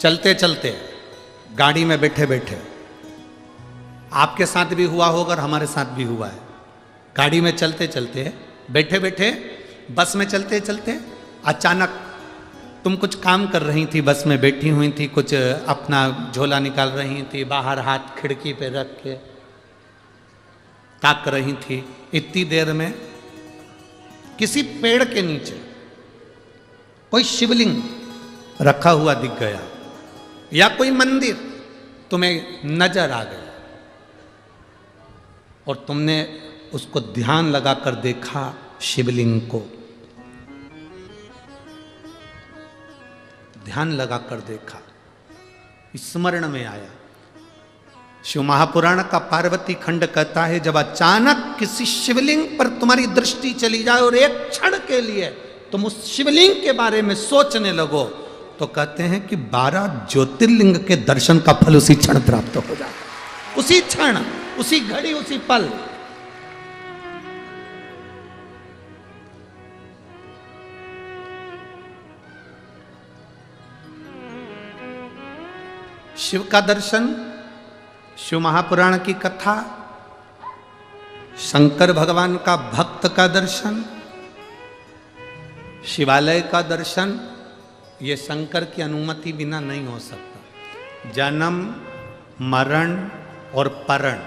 चलते चलते गाड़ी में बैठे बैठे, आपके साथ भी हुआ होगा और हमारे साथ भी हुआ है। गाड़ी में चलते चलते, बैठे बैठे, बस में चलते चलते अचानक तुम कुछ काम कर रही थी, बस में बैठी हुई थी, कुछ अपना झोला निकाल रही थी, बाहर हाथ खिड़की पे रख के ताक रही थी। इतनी देर में किसी पेड़ के नीचे कोई शिवलिंग रखा हुआ दिख गया या कोई मंदिर तुम्हें नजर आ गया और तुमने उसको ध्यान लगाकर देखा, शिवलिंग को ध्यान लगाकर देखा, स्मरण में आया। शिव महापुराण का पार्वती खंड कहता है, जब अचानक किसी शिवलिंग पर तुम्हारी दृष्टि चली जाए और एक क्षण के लिए तुम उस शिवलिंग के बारे में सोचने लगो तो कहते हैं कि 12 ज्योतिर्लिंग के दर्शन का फल उसी क्षण प्राप्त हो जाता है। उसी क्षण, उसी घड़ी, उसी पल। शिव का दर्शन, शिव महापुराण की कथा, शंकर भगवान का भक्त का दर्शन, शिवालय का दर्शन, ये शंकर की अनुमति बिना नहीं हो सकता। जन्म, मरण और परण,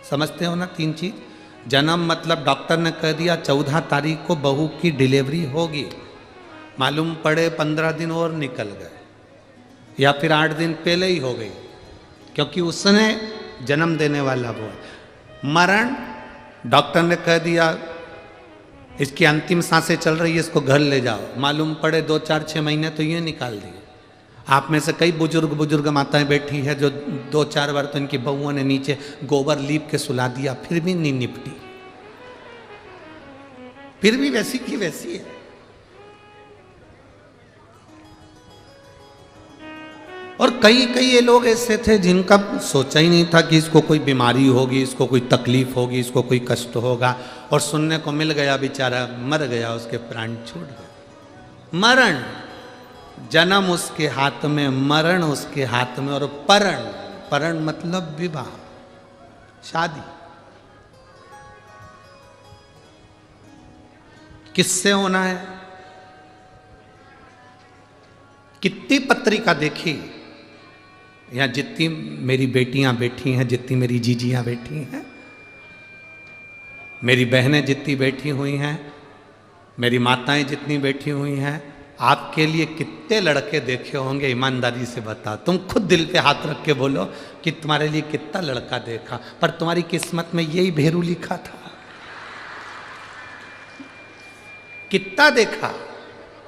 समझते हो ना 3 चीज। जन्म मतलब डॉक्टर ने कह दिया 14 तारीख को बहू की डिलीवरी होगी, मालूम पड़े 15 दिन और निकल गए या फिर 8 दिन पहले ही हो गई, क्योंकि उसने जन्म देने वाला वो है। मरण, डॉक्टर ने कह दिया इसकी अंतिम सांसें चल रही है, इसको घर ले जाओ, मालूम पड़े 2, 4, 6 महीने तो ये निकाल दिए। आप में से कई बुजुर्ग माताएं बैठी है जो 2, 4 बार तो इनकी बहुओं ने नीचे गोबर लीप के सुला दिया, फिर भी नहीं निपटी, फिर भी वैसी की वैसी है। और कई ये लोग ऐसे थे जिनका सोचा ही नहीं था कि इसको कोई बीमारी होगी, इसको कोई तकलीफ होगी, इसको कोई कष्ट होगा, और सुनने को मिल गया, बेचारा मर गया, उसके प्राण छूट गए। मरण, जन्म उसके हाथ में, मरण उसके हाथ में, और परण, परण मतलब विवाह, शादी। किससे होना है? कितनी पत्रिका देखी, यहाँ जितनी मेरी बेटियां बैठी हैं, जितनी मेरी जीजियां बैठी हैं, मेरी बहनें जितनी बैठी हुई हैं, मेरी माताएं जितनी बैठी हुई हैं, आपके लिए कितने लड़के देखे होंगे, ईमानदारी से बता। तुम खुद दिल पे हाथ रख के बोलो कि तुम्हारे लिए कितना लड़का देखा, पर तुम्हारी किस्मत में यही भेरू लिखा था। कितना देखा,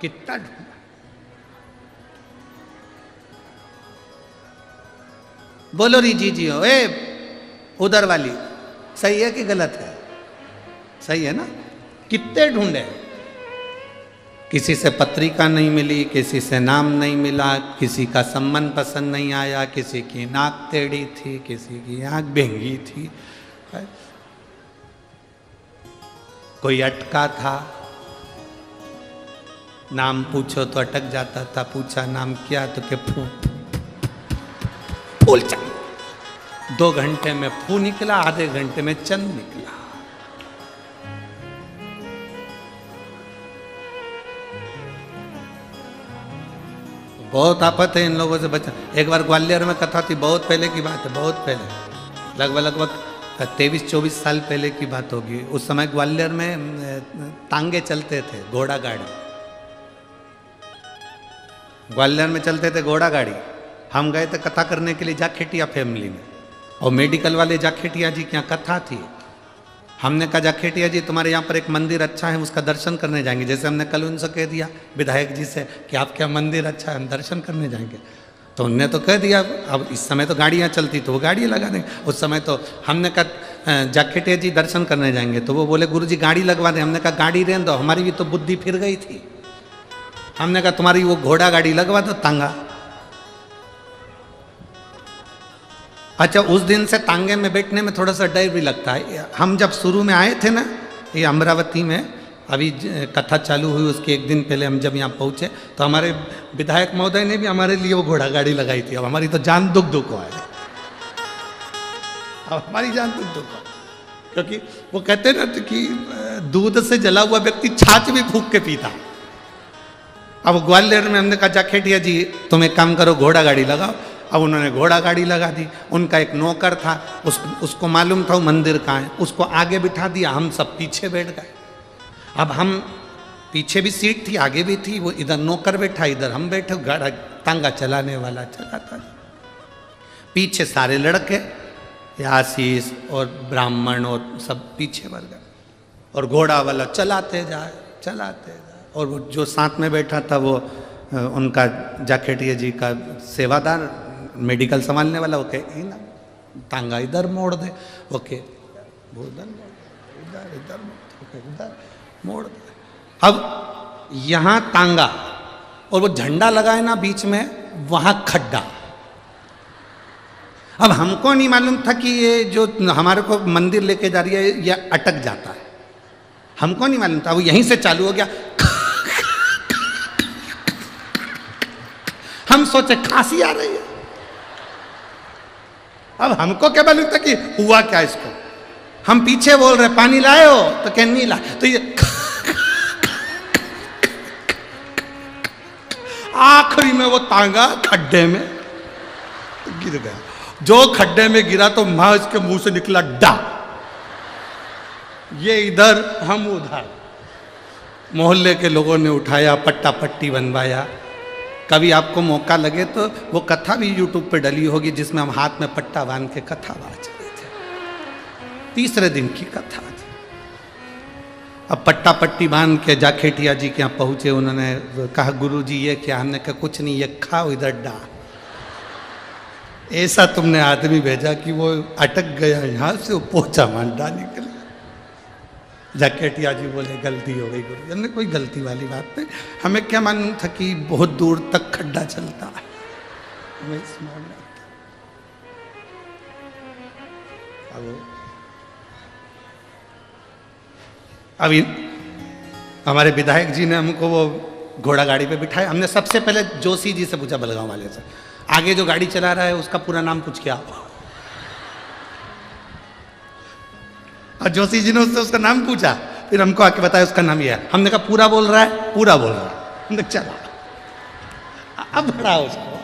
कितना ढूंढा। बोलो री जी हो, ए उधर वाली सही है कि गलत है? सही है ना? कितने ढूंढे, किसी से पत्रिका नहीं मिली, किसी से नाम नहीं मिला, किसी का संबंध पसंद नहीं आया, किसी की नाक टेढ़ी थी, किसी की आंख बेंगी थी, कोई अटका था, नाम पूछो तो अटक जाता था, पूछा नाम क्या तो के फूल चंद। 2 घंटे में फू निकला, आधे घंटे में चंद निकला। बहुत आफत है इन लोगों से बचा। एक बार ग्वालियर में कथा थी, बहुत पहले की बात है, बहुत पहले, लगभग 23-24 साल पहले की बात होगी। उस समय ग्वालियर में तांगे चलते थे, घोड़ा गाड़ी ग्वालियर में चलते थे, घोड़ा गाड़ी। हम गए थे कथा करने के लिए जाखेटिया फैमिली में, और मेडिकल वाले जाखेटिया जी की यहाँ कथा थी। हमने कहा जाखेटिया जी तुम्हारे यहाँ पर एक मंदिर अच्छा है, उसका दर्शन करने जाएंगे। जैसे हमने कल उनसे कह दिया विधायक जी से कि आपके यहाँ मंदिर अच्छा है, हम दर्शन करने जाएंगे, तो उनने तो कह दिया। अब इस समय तो गाड़ियाँ चलती तो वो गाड़ी लगा देंगे, उस समय तो हमने कहा जाखेटिया जी दर्शन करने जाएंगे, तो वो बोले गुरु जी गाड़ी लगवा दें। हमने कहा गाड़ी रहने दो, हमारी भी तो बुद्धि फिर गई थी। हमने कहा तुम्हारी वो घोड़ा गाड़ी लगवा दो, तांगा। अच्छा, उस दिन से तांगे में बैठने में थोड़ा सा डर भी लगता है। हम जब शुरू में आए थे ना, ये अमरावती में, अभी कथा चालू हुई उसके 1 दिन पहले हम जब यहाँ पहुँचे, तो हमारे विधायक महोदय ने भी हमारे लिए वो घोड़ा गाड़ी लगाई थी। अब हमारी तो जान दुख दुख है, अब हमारी जान दुख दुख है, क्योंकि वो कहते ना कि दूध से जला हुआ व्यक्ति छाछ भी फूंक के पीता। अब ग्वालियर में हमने कहा जाखेटिया जी तुम एक काम करो, घोड़ा गाड़ी लगाओ। अब उन्होंने घोड़ा गाड़ी लगा दी। उनका एक नौकर था, उसको मालूम था वो मंदिर कहाँ है, उसको आगे बिठा दिया, हम सब पीछे बैठ गए। अब हम पीछे भी सीट थी, आगे भी थी, वो इधर नौकर बैठा, इधर हम बैठे, गाड़ा तांगा चलाने वाला चलाता। पीछे सारे लड़के, आशीष और ब्राह्मण और सब पीछे बढ़ गए, और घोड़ा वाला चलाते जाए। और वो जो साथ में बैठा था वो उनका जाखेटिया जी का सेवादार, मेडिकल संभालने वाला, वो कहे ना तांगा इधर मोड़ दे, ओके इधर मोड़ दे। अब यहाँ तांगा और वो झंडा लगाए ना बीच में, वहाँ खड्डा। अब हमको नहीं मालूम था कि ये जो हमारे को मंदिर लेके जा रही है ये अटक जाता है, हमको नहीं मालूम था। वो यहीं से चालू हो गया, हम सोचे खांसी आ रही है। अब हमको क्या मालूम था कि हुआ क्या इसको। हम पीछे बोल रहे पानी लाए हो, तो क्या नहीं लाए, तो ये आखिरी में वो तांगा खड्डे में गिर गया। जो खड्डे में गिरा तो मां इसके मुंह से निकला डा। ये इधर हम उधर। मोहल्ले के लोगों ने उठाया, पट्टा पट्टी बनवाया। कभी आपको मौका लगे तो वो कथा भी YouTube पे डली होगी, जिसमें हम हाथ में पट्टा बांध के कथा बाज रहे थे। 3रे दिन की कथा थी। अब पट्टा पट्टी बांध के जाखेटिया जी के यहाँ पहुँचे। उन्होंने कहा गुरु जी ये क्या? हमने कहा कुछ नहीं, ये खाओ इधर डा। ऐसा तुमने आदमी भेजा कि वो अटक गया यहाँ से, वो पोछा मांडा निकल। जाखेटिया जी बोले गलती हो गई गुरु। हमने कोई गलती वाली बात नहीं, हमें क्या मालूम था कि बहुत दूर तक खड्डा चलता है, हमें स्मरण नहीं था। अभी हमारे विधायक जी ने हमको वो घोड़ा गाड़ी पे बिठाया। हमने सबसे पहले जोशी जी से पूछा, बलगांव वाले से, आगे जो गाड़ी चला रहा है उसका पूरा नाम पूछ के आओ। और जोशी जी ने उससे उसका नाम पूछा, फिर हमको आके बताया उसका नाम ये है। हमने कहा पूरा बोल रहा है? पूरा बोल रहा है। हमने चला, अब बढ़ा उसको।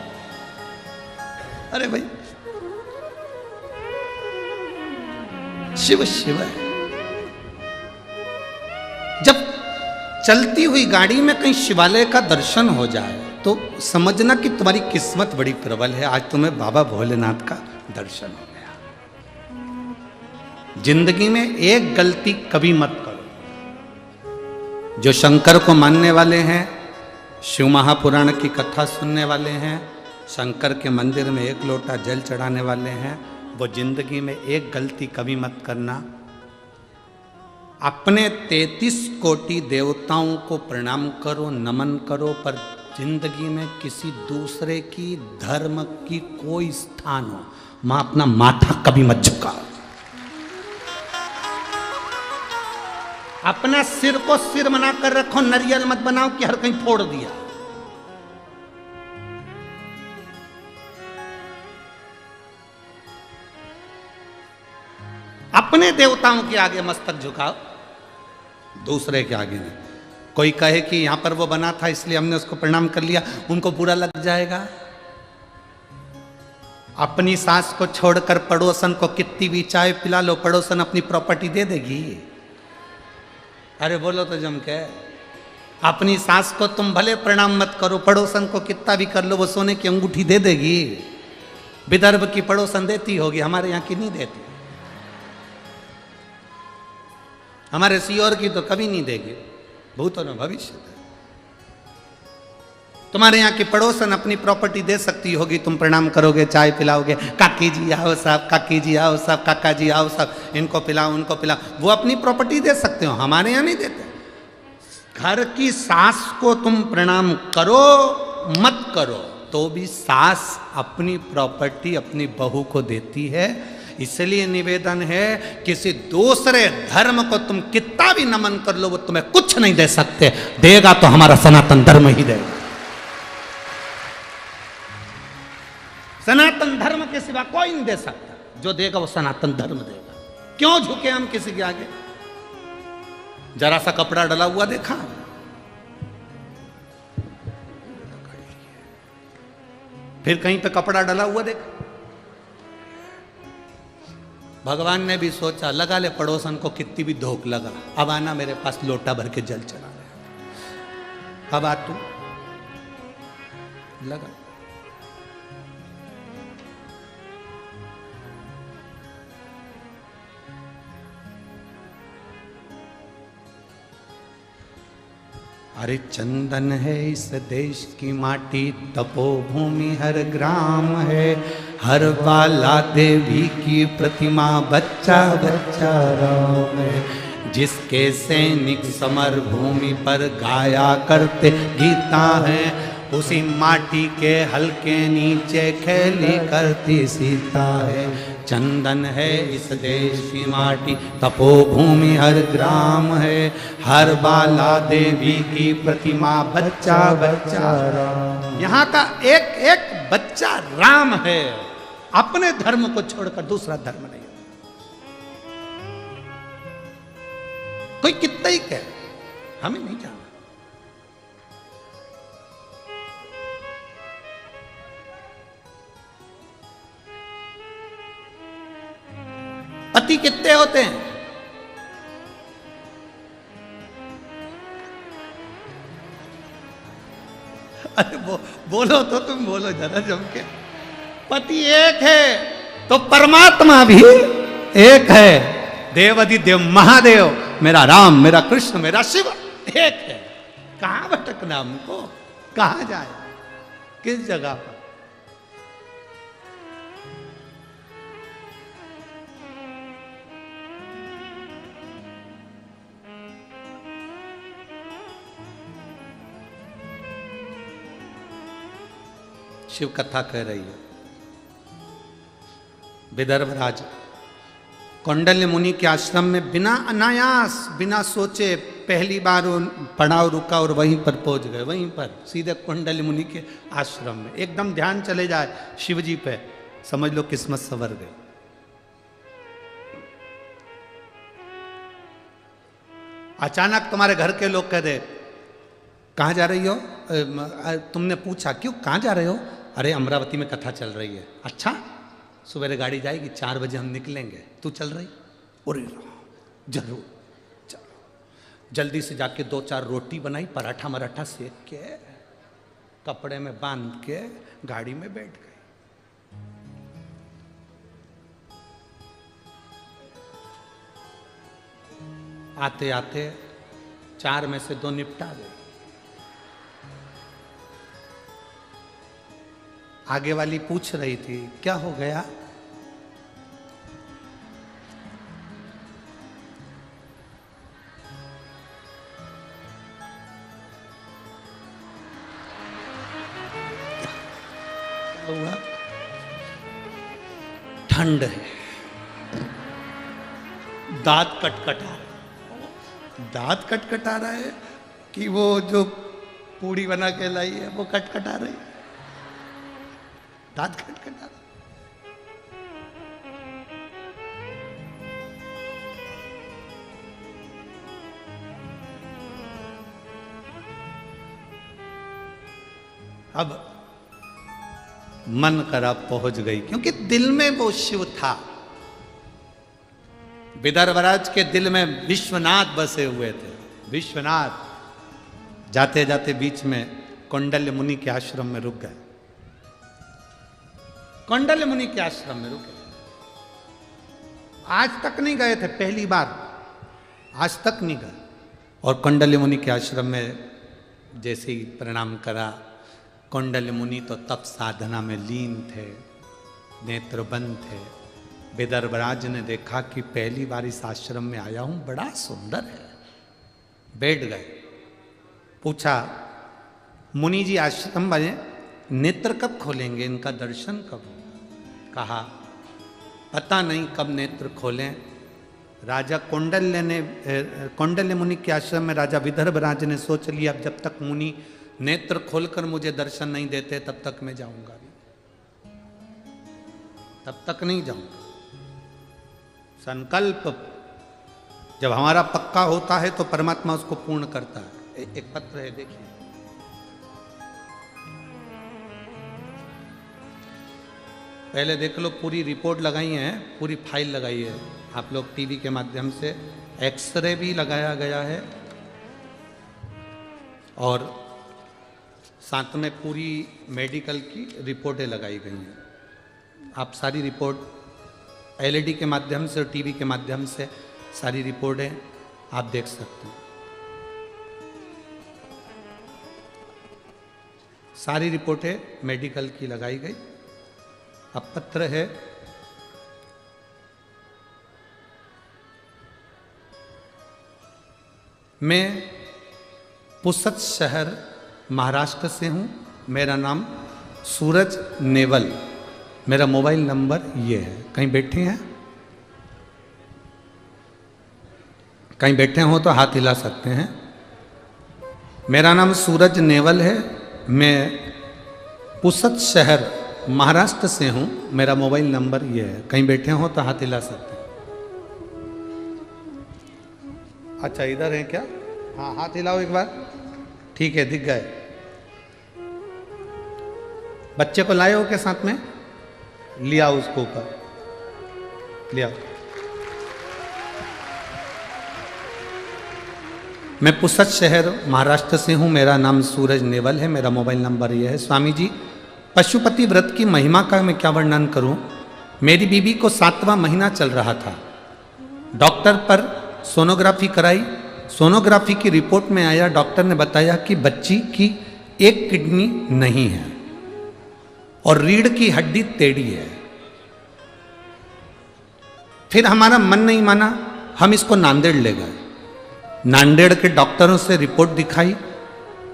अरे भाई शिव शिव है। जब चलती हुई गाड़ी में कहीं शिवालय का दर्शन हो जाए तो समझना कि तुम्हारी किस्मत बड़ी प्रबल है, आज तुम्हें बाबा भोलेनाथ का दर्शन हो गया। जिंदगी में एक गलती कभी मत करो। जो शंकर को मानने वाले हैं, शिव महापुराण की कथा सुनने वाले हैं, शंकर के मंदिर में 1 लोटा जल चढ़ाने वाले हैं, वो जिंदगी में एक गलती कभी मत करना अपने 33 कोटि देवताओं को प्रणाम करो, नमन करो, पर जिंदगी में किसी दूसरे की धर्म की कोई स्थान हो, मां अपना माथा कभी मत झुकाओ। अपना सिर को सिर बना कर रखो, नरियल मत बनाओ कि हर कहीं फोड़ दिया। अपने देवताओं के आगे मस्तक झुकाओ, दूसरे के आगे नहीं। कोई कहे कि यहां पर वो बना था इसलिए हमने उसको प्रणाम कर लिया, उनको बुरा लग जाएगा। अपनी सास को छोड़कर पड़ोसन को कितनी भी चाय पिला लो, पड़ोसन अपनी प्रॉपर्टी दे देगी। अरे बोलो तो जम के। अपनी सास को तुम भले प्रणाम मत करो, पड़ोसन को कितना भी कर लो, वो सोने की अंगूठी दे देगी। विदर्भ की पड़ोसन देती होगी, हमारे यहाँ की नहीं देती। हमारे सियोर की तो कभी नहीं देगी, भूतों में भविष्य है। तुम्हारे यहाँ की पड़ोसन अपनी प्रॉपर्टी दे सकती होगी, तुम प्रणाम करोगे, चाय पिलाओगे, काकी जी आओ साहब, काकी जी आओ साहब, काका जी आओ साहब, इनको पिलाओ उनको पिलाओ, वो अपनी प्रॉपर्टी दे सकते हो, हमारे यहाँ नहीं देते। घर की सास को तुम प्रणाम करो मत करो, तो भी सास अपनी प्रॉपर्टी अपनी बहू को देती है। इसलिए निवेदन है, किसी दूसरे धर्म को तुम कितना भी नमन कर लो, वो तुम्हें कुछ नहीं दे सकते, देगा तो हमारा सनातन धर्म ही देगा। सनातन धर्म के सिवा कोई नहीं दे सकता, जो देगा वो सनातन धर्म देगा। क्यों झुके हम किसी के आगे? जरा सा कपड़ा डला हुआ देखा, फिर कहीं पे कपड़ा डला हुआ देखा। भगवान ने भी सोचा, लगा ले पड़ोसन को कितनी भी धोख लगा, अब आना मेरे पास लोटा भर के जल चला रहा, अब आ तू लगा। अरे चंदन है इस देश की माटी, तपोभूमि हर ग्राम है, हर बाला देवी की प्रतिमा, बच्चा बच्चा राम है। जिसके सैनिक समर भूमि पर गाया करते गीता है, उसी माटी के हल्के नीचे खेली करती सीता है। चंदन है इस देश की माटी, तपोभूमि हर ग्राम है, हर बाला देवी की प्रतिमा, बच्चा बच्चा राम। यहाँ का एक एक बच्चा राम है। अपने धर्म को छोड़कर दूसरा धर्म नहीं। कोई कितना ही कहे, हमें नहीं जाना। पति कितने होते हैं? अरे बोलो तो तुम बोलो जरा जम के। पति एक है तो परमात्मा भी एक है। देवाधिदेव महादेव, मेरा राम, मेरा कृष्ण, मेरा शिव एक है। कहां भटकना हमको, कहां जाए, किस जगह पर? शिव कथा कह रही है। विदर्भ राज कौंडल्य मुनि के आश्रम में बिना अनायास, बिना सोचे पहली बार पड़ाव रुका और वहीं पर पहुंच गए। वहीं पर सीधे कौंडल्य मुनि के आश्रम में एकदम ध्यान चले जाए शिव जी पे, समझ लो किस्मत संवर गई। अचानक तुम्हारे घर के लोग कह दे, कहाँ जा रही हो? तुमने पूछा क्यों, कहाँ जा रहे हो? अरे अमरावती में कथा चल रही है। अच्छा, सुबह गाड़ी जाएगी, 4 बजे हम निकलेंगे, तू चल रही? अरे जरूर चलो। जल्दी से जाके 2-4 रोटी बनाई, पराठा मराठा सेक के कपड़े में बांध के गाड़ी में बैठ गई। आते आते 4 में से 2 निपटा गए। आगे वाली पूछ रही थी, क्या हो गया? क्या हुआ? ठंड है, दांत कटकटा रहा है। दांत कटकटा रहा है कि वो जो पूड़ी बना के लाई है वो कटकटा रही है, दांत कटकटा रहा। अब मन करा पहुंच गई, क्योंकि दिल में वो शिव था। विदर्भराज के दिल में विश्वनाथ बसे हुए थे। विश्वनाथ जाते जाते बीच में कौंडल्य मुनि के आश्रम में रुक गए। कौंडल्य मुनि के आश्रम में रुक गए। आज तक नहीं गए थे, पहली बार, आज तक नहीं गए। और कौंडल्य मुनि के आश्रम में जैसे ही प्रणाम करा, कौंडल्य मुनि तो तप साधना में लीन थे, नेत्र बंद थे। विदर्भराज ने देखा कि पहली बार इस आश्रम में आया हूं, बड़ा सुंदर है। बैठ गए। पूछा, मुनि जी आश्रम बने, नेत्र कब खोलेंगे, इनका दर्शन कब होगा? कहा, पता नहीं कब नेत्र खोलें। राजा कौंडल्य मुनि के आश्रम में राजा विदर्भराज ने सोच लिया, अब जब तक मुनि नेत्र खोलकर मुझे दर्शन नहीं देते तब तक मैं जाऊंगा भी, तब तक नहीं जाऊंगा। संकल्प जब हमारा पक्का होता है तो परमात्मा उसको पूर्ण करता है। एक पत्र है, देखिए। पहले देख लो, पूरी रिपोर्ट लगाई है, पूरी फाइल लगाई है। आप लोग टीवी के माध्यम से, एक्सरे भी लगाया गया है और साथ में पूरी मेडिकल की रिपोर्टें लगाई गई हैं। आप सारी रिपोर्ट एलईडी के माध्यम से और टीवी के माध्यम से सारी रिपोर्टें आप देख सकते हैं। सारी रिपोर्टें मेडिकल की लगाई गई। अब पत्र है, मैं पुसद शहर महाराष्ट्र से हूँ। मेरा नाम सूरज नेवल, मेरा मोबाइल नंबर ये है। कहीं बैठे हैं? कहीं बैठे हो तो हाथ हिला सकते हैं। मेरा नाम सूरज नेवल है, मैं पुसद शहर महाराष्ट्र से हूँ। मेरा मोबाइल नंबर ये है। कहीं बैठे हो तो हाथ हिला सकते हैं। अच्छा, इधर है क्या? हाँ, हाथ हिलाओ एक बार। ठीक है, दिख गए। बच्चे को लाए हो के साथ में? लिया उसको ऊपर, लिया। मैं पुसद शहर महाराष्ट्र से हूँ। मेरा नाम सूरज नेवल है। मेरा मोबाइल नंबर यह है। स्वामी जी, पशुपति व्रत की महिमा का मैं क्या वर्णन करूँ। मेरी बीबी को 7वां महीना चल रहा था। डॉक्टर पर सोनोग्राफी कराई। सोनोग्राफी की रिपोर्ट में आया, डॉक्टर ने बताया कि बच्ची की एक किडनी नहीं है और रीढ़ की हड्डी टेढ़ी है। फिर हमारा मन नहीं माना, हम इसको नांदेड़ ले गए। नांदेड़ के डॉक्टरों से रिपोर्ट दिखाई।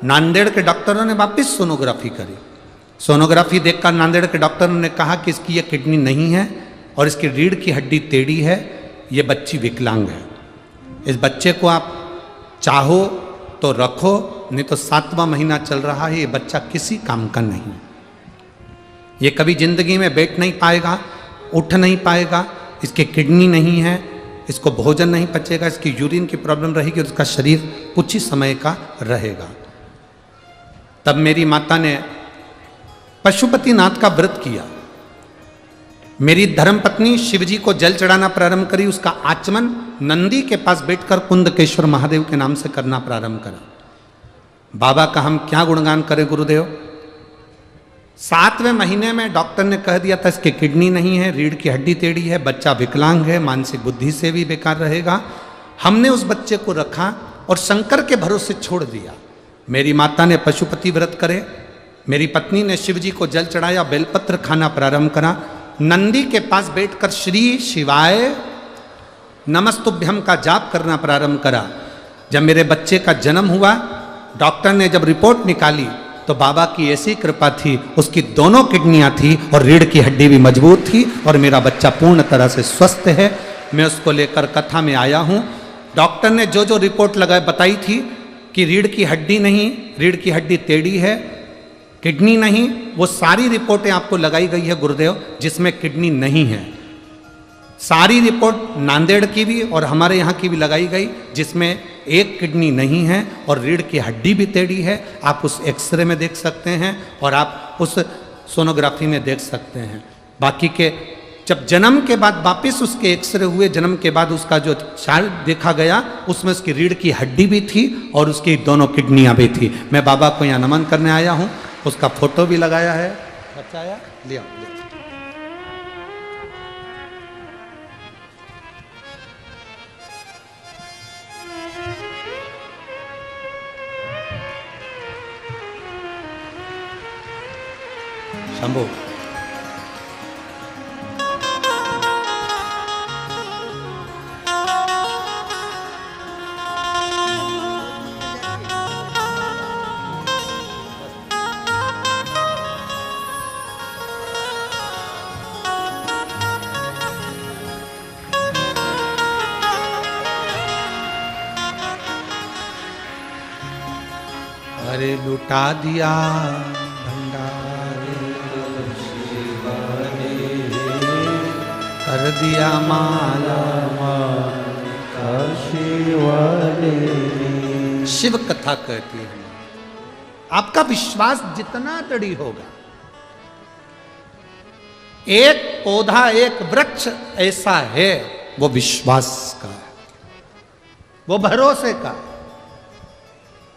नांदेड़ के डॉक्टरों ने वापस सोनोग्राफी करी। सोनोग्राफी देखकर नांदेड़ के डॉक्टरों ने कहा कि इसकी ये किडनी नहीं है और इसकी रीढ़ की हड्डी टेढ़ी है, ये बच्ची विकलांग है। इस बच्चे को आप चाहो तो रखो, नहीं तो 7वां महीना चल रहा है, ये बच्चा किसी काम का नहीं। ये कभी जिंदगी में बैठ नहीं पाएगा, उठ नहीं पाएगा, इसकी किडनी नहीं है, इसको भोजन नहीं पचेगा, इसकी यूरिन की प्रॉब्लम रहेगी और उसका शरीर कुछ ही समय का रहेगा। तब मेरी माता ने पशुपतिनाथ का व्रत किया। मेरी धर्मपत्नी शिवजी को जल चढ़ाना प्रारंभ करी। उसका आचमन नंदी के पास बैठकर कुंदकेश्वर महादेव के नाम से करना प्रारंभ करा। बाबा का हम क्या गुणगान करें गुरुदेव। 7वें महीने में डॉक्टर ने कह दिया था इसकी किडनी नहीं है, रीढ़ की हड्डी टेढ़ी है, बच्चा विकलांग है, मानसिक बुद्धि से भी बेकार रहेगा। हमने उस बच्चे को रखा और शंकर के भरोसे छोड़ दिया। मेरी माता ने पशुपति व्रत करे, मेरी पत्नी ने शिवजी को जल चढ़ाया, बेलपत्र खाना प्रारंभ करा। नंदी के पास बैठकर श्री शिवाय नमस्तुभ्यम का जाप करना प्रारंभ करा। जब मेरे बच्चे का जन्म हुआ, डॉक्टर ने जब रिपोर्ट निकाली तो तो बाबा की ऐसी कृपा थी, उसकी दोनों किडनियां थी और रीढ़ की हड्डी भी मजबूत थी और मेरा बच्चा पूर्ण तरह से स्वस्थ है। मैं उसको लेकर कथा में आया हूं। डॉक्टर ने जो जो रिपोर्ट बताई थी कि रीढ़ की हड्डी नहीं, रीढ़ की हड्डी टेढ़ी है, किडनी नहीं, वो सारी रिपोर्टें आपको लगाई गई है गुरुदेव, जिसमें किडनी नहीं है। सारी रिपोर्ट नांदेड़ की भी और हमारे यहाँ की भी लगाई गई, जिसमें एक किडनी नहीं है और रीढ़ की हड्डी भी टेढ़ी है। आप उस एक्सरे में देख सकते हैं और आप उस सोनोग्राफी में देख सकते हैं। बाकी के जब जन्म के बाद वापस उसके एक्सरे हुए, जन्म के बाद उसका जो चार्ट देखा गया, उसमें उसकी रीढ़ की हड्डी भी थी और उसकी दोनों किडनियां भी थी। मैं बाबा को यहाँ नमन करने आया हूँ, उसका फोटो भी लगाया है। बच्चा आया, लिया। शंभू अरे लुटा दिया कर दिया माला शिव कथा कहती है। आपका विश्वास जितना दृढ़ होगा, एक पौधा एक वृक्ष ऐसा है, वो विश्वास का है, वो भरोसे का है।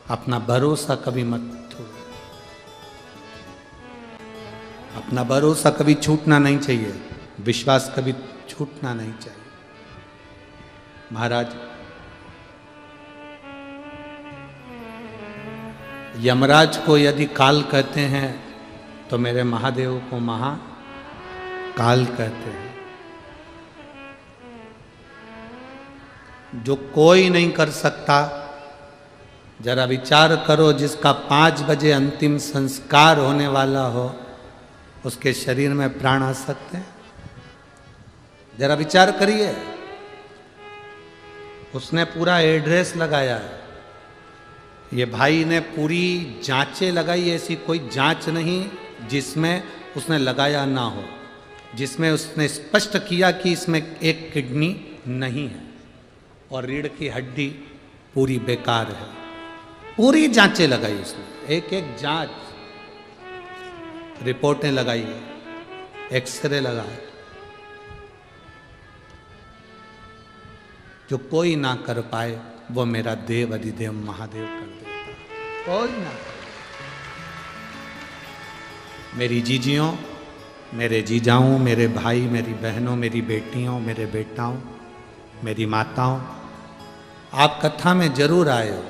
अपना भरोसा कभी मत छोड़ो, अपना भरोसा कभी छूटना नहीं चाहिए, विश्वास कभी छूटना नहीं चाहिए। महाराज, यमराज को यदि काल कहते हैं तो मेरे महादेव को महाकाल कहते हैं। जो कोई नहीं कर सकता, जरा विचार करो, जिसका 5 बजे अंतिम संस्कार होने वाला हो, उसके शरीर में प्राण आ सकते हैं? जरा विचार करिए। उसने पूरा एड्रेस लगाया है, ये भाई ने पूरी जांचें लगाई, ऐसी कोई जांच नहीं जिसमें उसने लगाया ना हो, जिसमें उसने स्पष्ट किया कि इसमें एक किडनी नहीं है और रीढ़ की हड्डी पूरी बेकार है। पूरी जांचें लगाई उसने, एक एक जांच, रिपोर्टें लगाई, एक्सरे लगाए, जो कोई ना कर पाए वो मेरा देव अधिदेव महादेव कर देता। कोई ना। मेरी जीजियों, मेरे जीजाओं, मेरे भाई, मेरी बहनों, मेरी बेटियों, मेरे बेटाओं, मेरी माताओं, आप कथा में जरूर आए हो,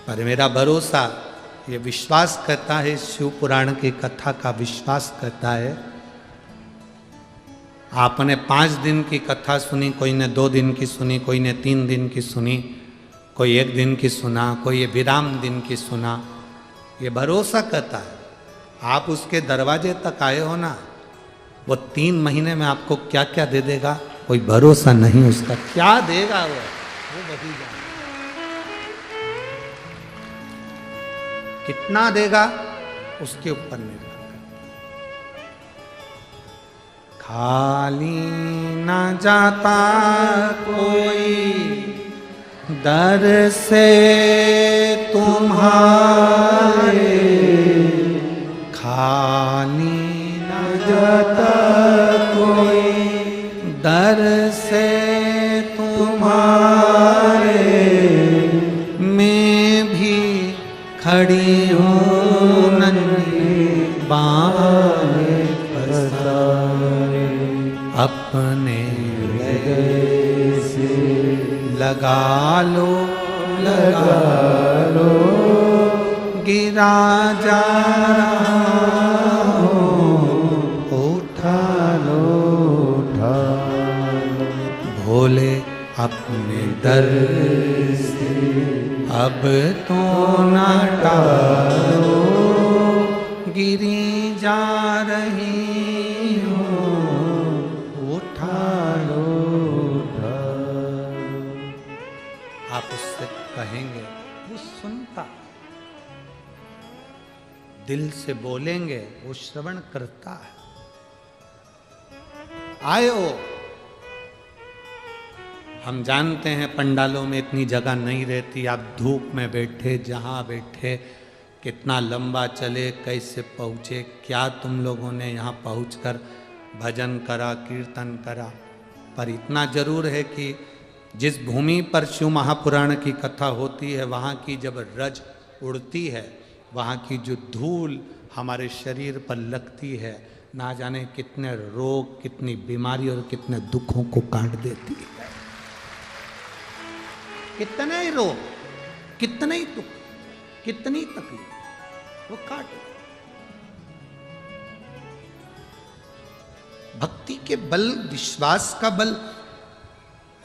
पर मेरा भरोसा, ये विश्वास करता है, शिव पुराण की कथा का विश्वास करता है। आपने 5 दिन की कथा सुनी, कोई ने 2 दिन की सुनी, कोई ने 3 दिन की सुनी, कोई 1 दिन की सुना, कोई ये विराम दिन की सुना। ये भरोसा करता है। आप उसके दरवाजे तक आए हो ना, वो 3 महीने में आपको क्या क्या दे देगा, कोई भरोसा नहीं उसका। क्या देगा वो वही जाने। कितना देगा उसके ऊपर निर्भर। खाली न जाता कोई दर से तुम्हारे, खाली न जाता कोई दर से तुम्हारे, मैं भी खड़ी हूँ नन्ही बाहें पसारे, अपने हृदय से लगा लो, लगा लो, गिरा जा रहा हूँ, उठा लो, उठा लो, भोले अपने दर से अब तो ना टालो, गिरी जा रही हो, उठा लो ढालो। आप उससे कहेंगे, वो सुनता, दिल से बोलेंगे, वो श्रवण करता है। आयो, हम जानते हैं पंडालों में इतनी जगह नहीं रहती, आप धूप में बैठे, जहां बैठे, कितना लंबा चले, कैसे पहुँचे, क्या तुम लोगों ने यहाँ पहुँचकर भजन करा, कीर्तन करा। पर इतना जरूर है कि जिस भूमि पर शिव महापुराण की कथा होती है, वहाँ की जब रज उड़ती है, वहाँ की जो धूल हमारे शरीर पर लगती है, ना जाने कितने रोग, कितनी बीमारी और कितने दुखों को काट देती है। कितने ही रोग, कितने ही दुख, कितनी तकलीफ वो काट। भक्ति के बल, विश्वास का बल।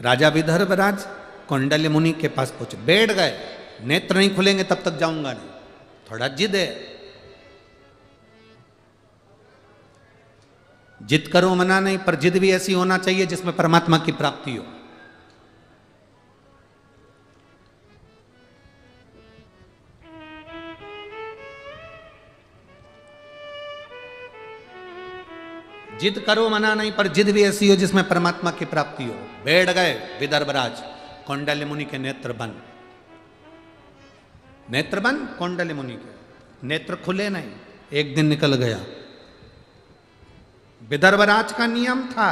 राजा विदर्भराज कौंडल्य मुनि के पास पहुंचे, बैठ गए, नेत्र नहीं खुलेंगे तब तक जाऊंगा नहीं। थोड़ा जिद है, जिद करो मना नहीं, पर जिद भी ऐसी होना चाहिए जिसमें परमात्मा की प्राप्ति हो। जिद करो मना नहीं, पर जिद भी ऐसी हो जिसमें परमात्मा की प्राप्ति हो। बैठ गए विदर्भराज, कौंडल्य मुनि के नेत्र बंद, नेत्र बंद कौंडल्य मुनि के, नेत्र खुले नहीं। एक दिन निकल गया, विदर्भराज का नियम था,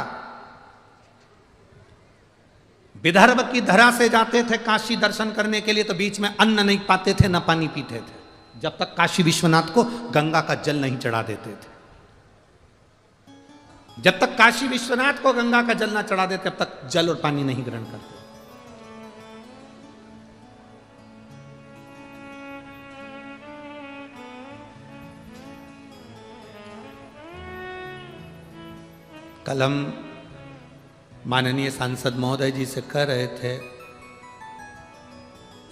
विदर्भ की धरा से जाते थे काशी दर्शन करने के लिए, तो बीच में अन्न नहीं पाते थे, न पानी पीते थे, जब तक काशी विश्वनाथ को गंगा का जल नहीं चढ़ा देते थे। जब तक काशी विश्वनाथ को गंगा का जल ना चढ़ा देते, तब तक जल और पानी नहीं ग्रहण करते। कल हम माननीय सांसद महोदय जी से कह रहे थे,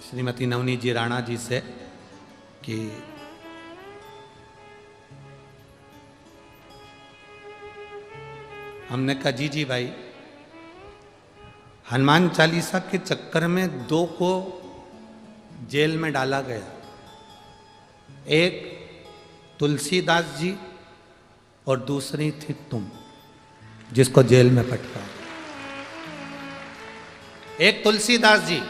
श्रीमती नवनीत जी राणा जी से, कि हमने कहा जी भाई, हनुमान चालीसा के चक्कर में 2 को जेल में डाला गया, एक तुलसीदास जी और दूसरी थी तुम, जिसको जेल में पटका। एक तुलसीदास जी,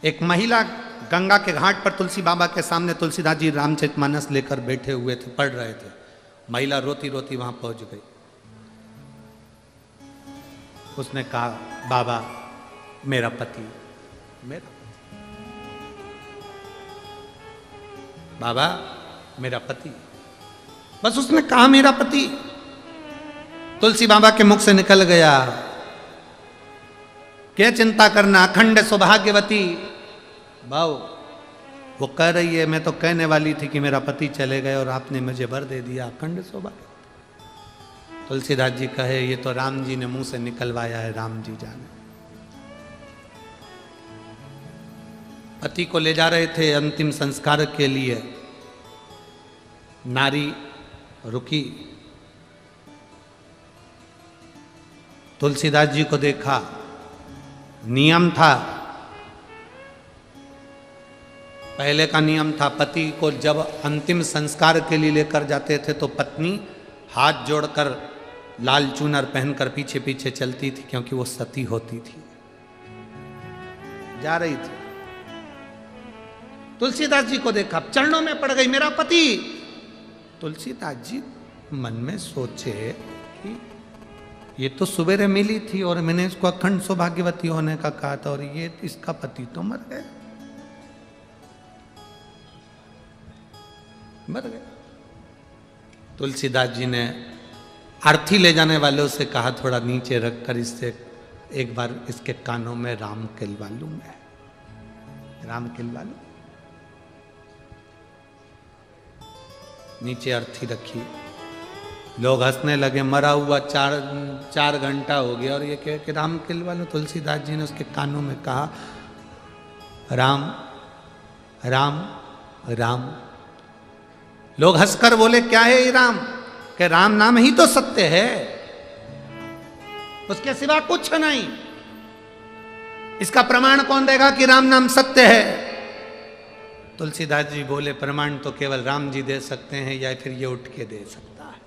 एक महिला गंगा के घाट पर तुलसी बाबा के सामने तुलसीदास जी रामचरितमानस लेकर बैठे हुए थे, पढ़ रहे थे। महिला रोती रोती वहां पहुंच गई। उसने कहा, बाबा मेरा पति, मेरा बाबा मेरा पति, बस उसने कहा मेरा पति। तुलसी बाबा के मुख से निकल गया, क्या चिंता करना, अखंड सौभाग्यवती। भाव वो कह रही है, मैं तो कहने वाली थी कि मेरा पति चले गए और आपने मुझे वर दे दिया, अखंड सौभाग्य। तुलसीदास जी कहे, ये तो राम जी ने मुंह से निकलवाया है, राम जी जाने। पति को ले जा रहे थे अंतिम संस्कार के लिए, नारी रुकी, तुलसीदास जी को देखा। नियम था, पहले का नियम था, पति को जब अंतिम संस्कार के लिए लेकर जाते थे तो पत्नी हाथ जोड़कर लाल चूनर पहनकर पीछे पीछे चलती थी, क्योंकि वो सती होती थी, जा रही थी। तुलसीदास जी को देखा, चरणों में पड़ गई, मेरा पति। तुलसीदास जी मन में सोचे कि ये तो सवेरे मिली थी और मैंने इसको अखंड सौभाग्यवती होने का कहा था, और ये इसका पति तो मर गया, मर गया। तुलसीदास जी ने आरती ले जाने वालों से कहा, थोड़ा नीचे रखकर इससे एक बार इसके कानों में राम किलवा लूं, मैं राम किलवा लूं। नीचे अर्थी रखी, लोग हंसने लगे, मरा हुआ 4 घंटा हो गया। और ये कह कि राम किल वालों, तुलसीदास जी ने उसके कानों में कहा, राम राम राम। लोग हंसकर बोले, क्या है ये राम? कि राम नाम ही तो सत्य है, उसके सिवा कुछ नहीं। इसका प्रमाण कौन देगा कि राम नाम सत्य है? तुलसीदास जी बोले, प्रमाण तो केवल राम जी दे सकते हैं, या फिर ये उठ के दे सकता है।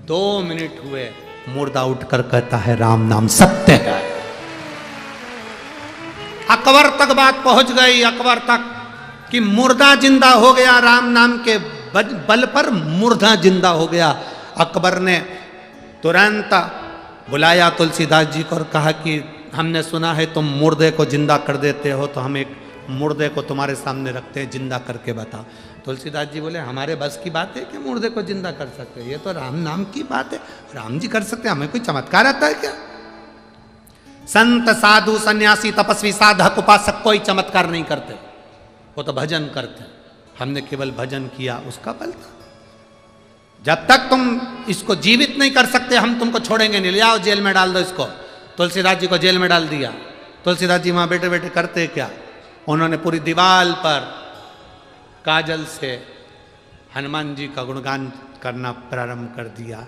2 मिनट हुए, मुर्दा उठकर कहता है, राम नाम सत्य है। अकबर तक बात पहुंच गई, अकबर तक, कि मुर्दा जिंदा हो गया, राम नाम के बल पर मुर्दा जिंदा हो गया। अकबर ने तुरंत बुलाया तुलसीदास जी को और कहा कि हमने सुना है तुम मुर्दे को जिंदा कर देते हो, तो हम एक मुर्दे को तुम्हारे सामने रखते हैं, जिंदा करके बता। तुलसीदास जी बोले, हमारे बस की बात है कि मुर्दे को जिंदा कर सकते हैं? ये तो राम नाम की बात है, राम जी कर सकते हैं, हमें कोई चमत्कार आता है क्या? संत साधु सन्यासी तपस्वी साधक उपासक कोई चमत्कार नहीं करते, वो तो भजन करते हैं। हमने केवल भजन किया, उसका बल था। जब तक तुम इसको जीवित नहीं कर सकते, हम तुमको छोड़ेंगे नहीं, ले आओ जेल में डाल दो इसको। तुलसीदास जी को जेल में डाल दिया। तुलसीदास जी वहां बैठे बैठे करते क्या, उन्होंने पूरी दीवार पर काजल से हनुमान जी का गुणगान करना प्रारंभ कर दिया।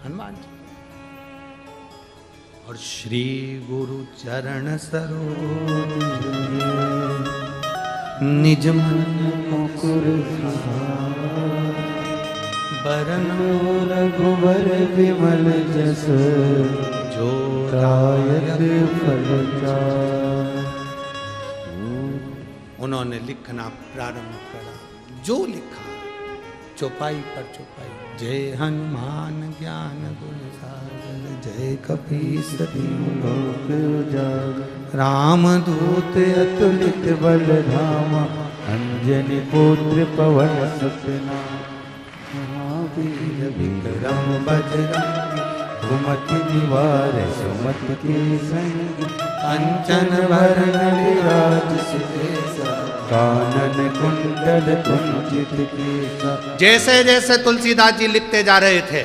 हनुमान जी और श्री गुरु चरण सरोज निज मन मुकुर बरनो रघुवर विमल जस जो दायक फल चार। उन्होंने लिखना प्रारंभ करा, जो लिखा चौपाई पर चौपाई। जय हनुमान ज्ञान गुण सागर, जय कपीस लोक उजागर। रामदूत अतुलित बल धामा, अंजनी पुत्र पवन सतना। महावीर विक्रम बजरंगी, कुमति निवार सुमति के संगी। कंचन वरण विराज सुबेसा, कानन कुंडल कुंचित केसा। जैसे जैसे तुलसीदास जी लिखते जा रहे थे,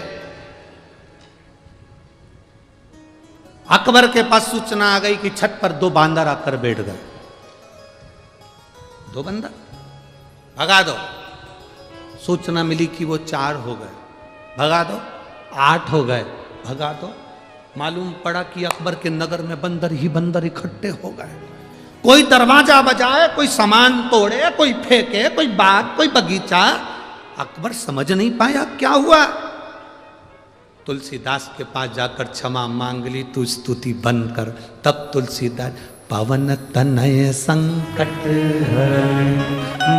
अकबर के पास सूचना आ गई कि छत पर 2 बांदर आकर बैठ गए। 2 बंदर भगा दो। सूचना मिली कि वो 4 हो गए, भगा दो। 8 हो गए, भगा दो। मालूम पड़ा कि अकबर के नगर में बंदर ही बंदर इकट्ठे हो गए। कोई दरवाजा बजाए, कोई सामान तोड़े, कोई फेंके, कोई बाग, कोई बगीचा। अकबर समझ नहीं पाया क्या हुआ। तुलसीदास के पास जाकर क्षमा मांग ली, तू स्तुति बंद कर। तब तुलसीदास, पवन तनय संकट हरण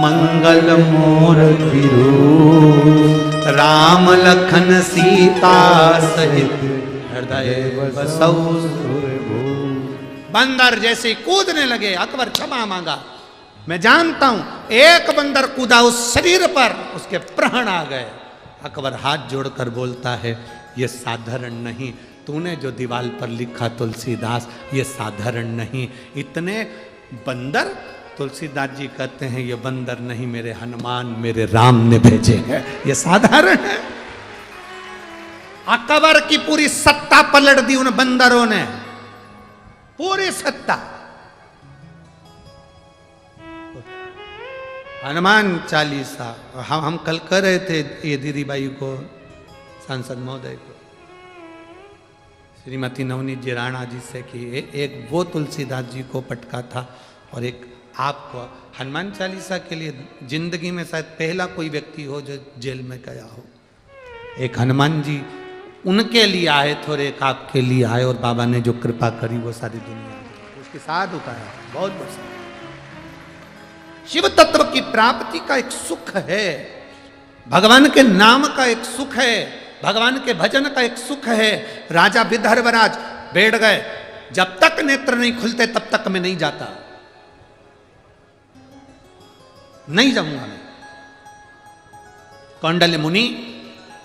मंगल मूर्ति रूप, राम लखन सीता सहित हृदय बसौ सुरभूप। बंदर जैसे कूदने लगे, अकबर क्षमा मांगा। मैं जानता हूं, एक बंदर कूदा उस शरीर पर, उसके प्राण आ गए। अकबर हाथ जोड़कर बोलता है, ये साधारण नहीं, तूने जो दीवार पर लिखा तुलसीदास, ये साधारण नहीं। इतने बंदर, तुलसीदास जी कहते हैं, ये बंदर नहीं, मेरे हनुमान, मेरे राम ने भेजे हैं, ये साधारण है। अकबर की पूरी सत्ता पलट दी उन बंदरों ने, पूरी सत्ता। हनुमान चालीसा हम कल कर रहे थे ये दीदी बाई को, सांसद महोदय को, श्रीमती नवनीत जी राणा जी से, कि एक वो तुलसीदास जी को पटका था और एक आपको। हनुमान चालीसा के लिए जिंदगी में शायद पहला कोई व्यक्ति हो जो जेल में गया हो। एक हनुमान जी उनके लिए आए थे और एक आपके लिए आए, और बाबा ने जो कृपा करी वो सारी दुनिया उसके साथ उतारा। बहुत बहुत शिव तत्व की प्राप्ति का एक सुख है, भगवान के नाम का एक सुख है, भगवान के भजन का एक सुख है। राजा विदर्भराज बैठ गए, जब तक नेत्र नहीं खुलते तब तक मैं नहीं जाता, नहीं जाऊंगा मैं। कौंडल्य मुनि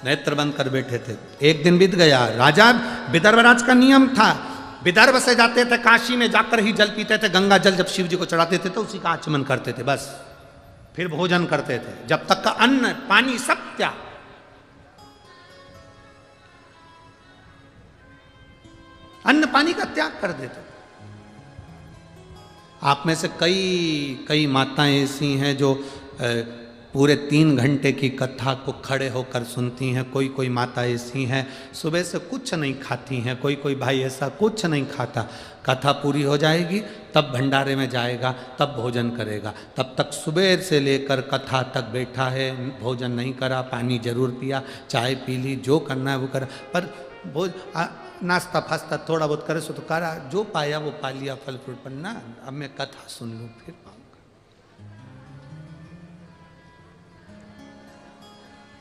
नेत्र बंद कर बैठे थे। एक दिन बीत गया। राजा विदर्भराज का नियम था, विदर्भ से जाते थे काशी में, जाकर ही जल पीते थे। गंगा जल जब शिव जी को चढ़ाते थे तो उसी का आचमन करते थे, बस। फिर भोजन करते थे, जब तक का अन्न पानी सब त्याग। अन्न पानी का त्याग कर देते। आप में से कई माताएं ऐसी हैं जो पूरे 3 घंटे की कथा को खड़े होकर सुनती हैं। कोई माता ऐसी हैं सुबह से कुछ नहीं खाती हैं। कोई भाई ऐसा कुछ नहीं खाता। कथा पूरी हो जाएगी तब भंडारे में जाएगा, तब भोजन करेगा। तब तक सुबह से लेकर कथा तक बैठा है, भोजन नहीं करा, पानी जरूर पिया, चाय पी ली, जो करना है वो करा, पर नाश्ता फास्ता थोड़ा बहुत करे सो तो करा, जो पाया वो पा लिया, फल फ्रूट। पर ना, अब मैं कथा सुन लूँ फिर पाऊंगा।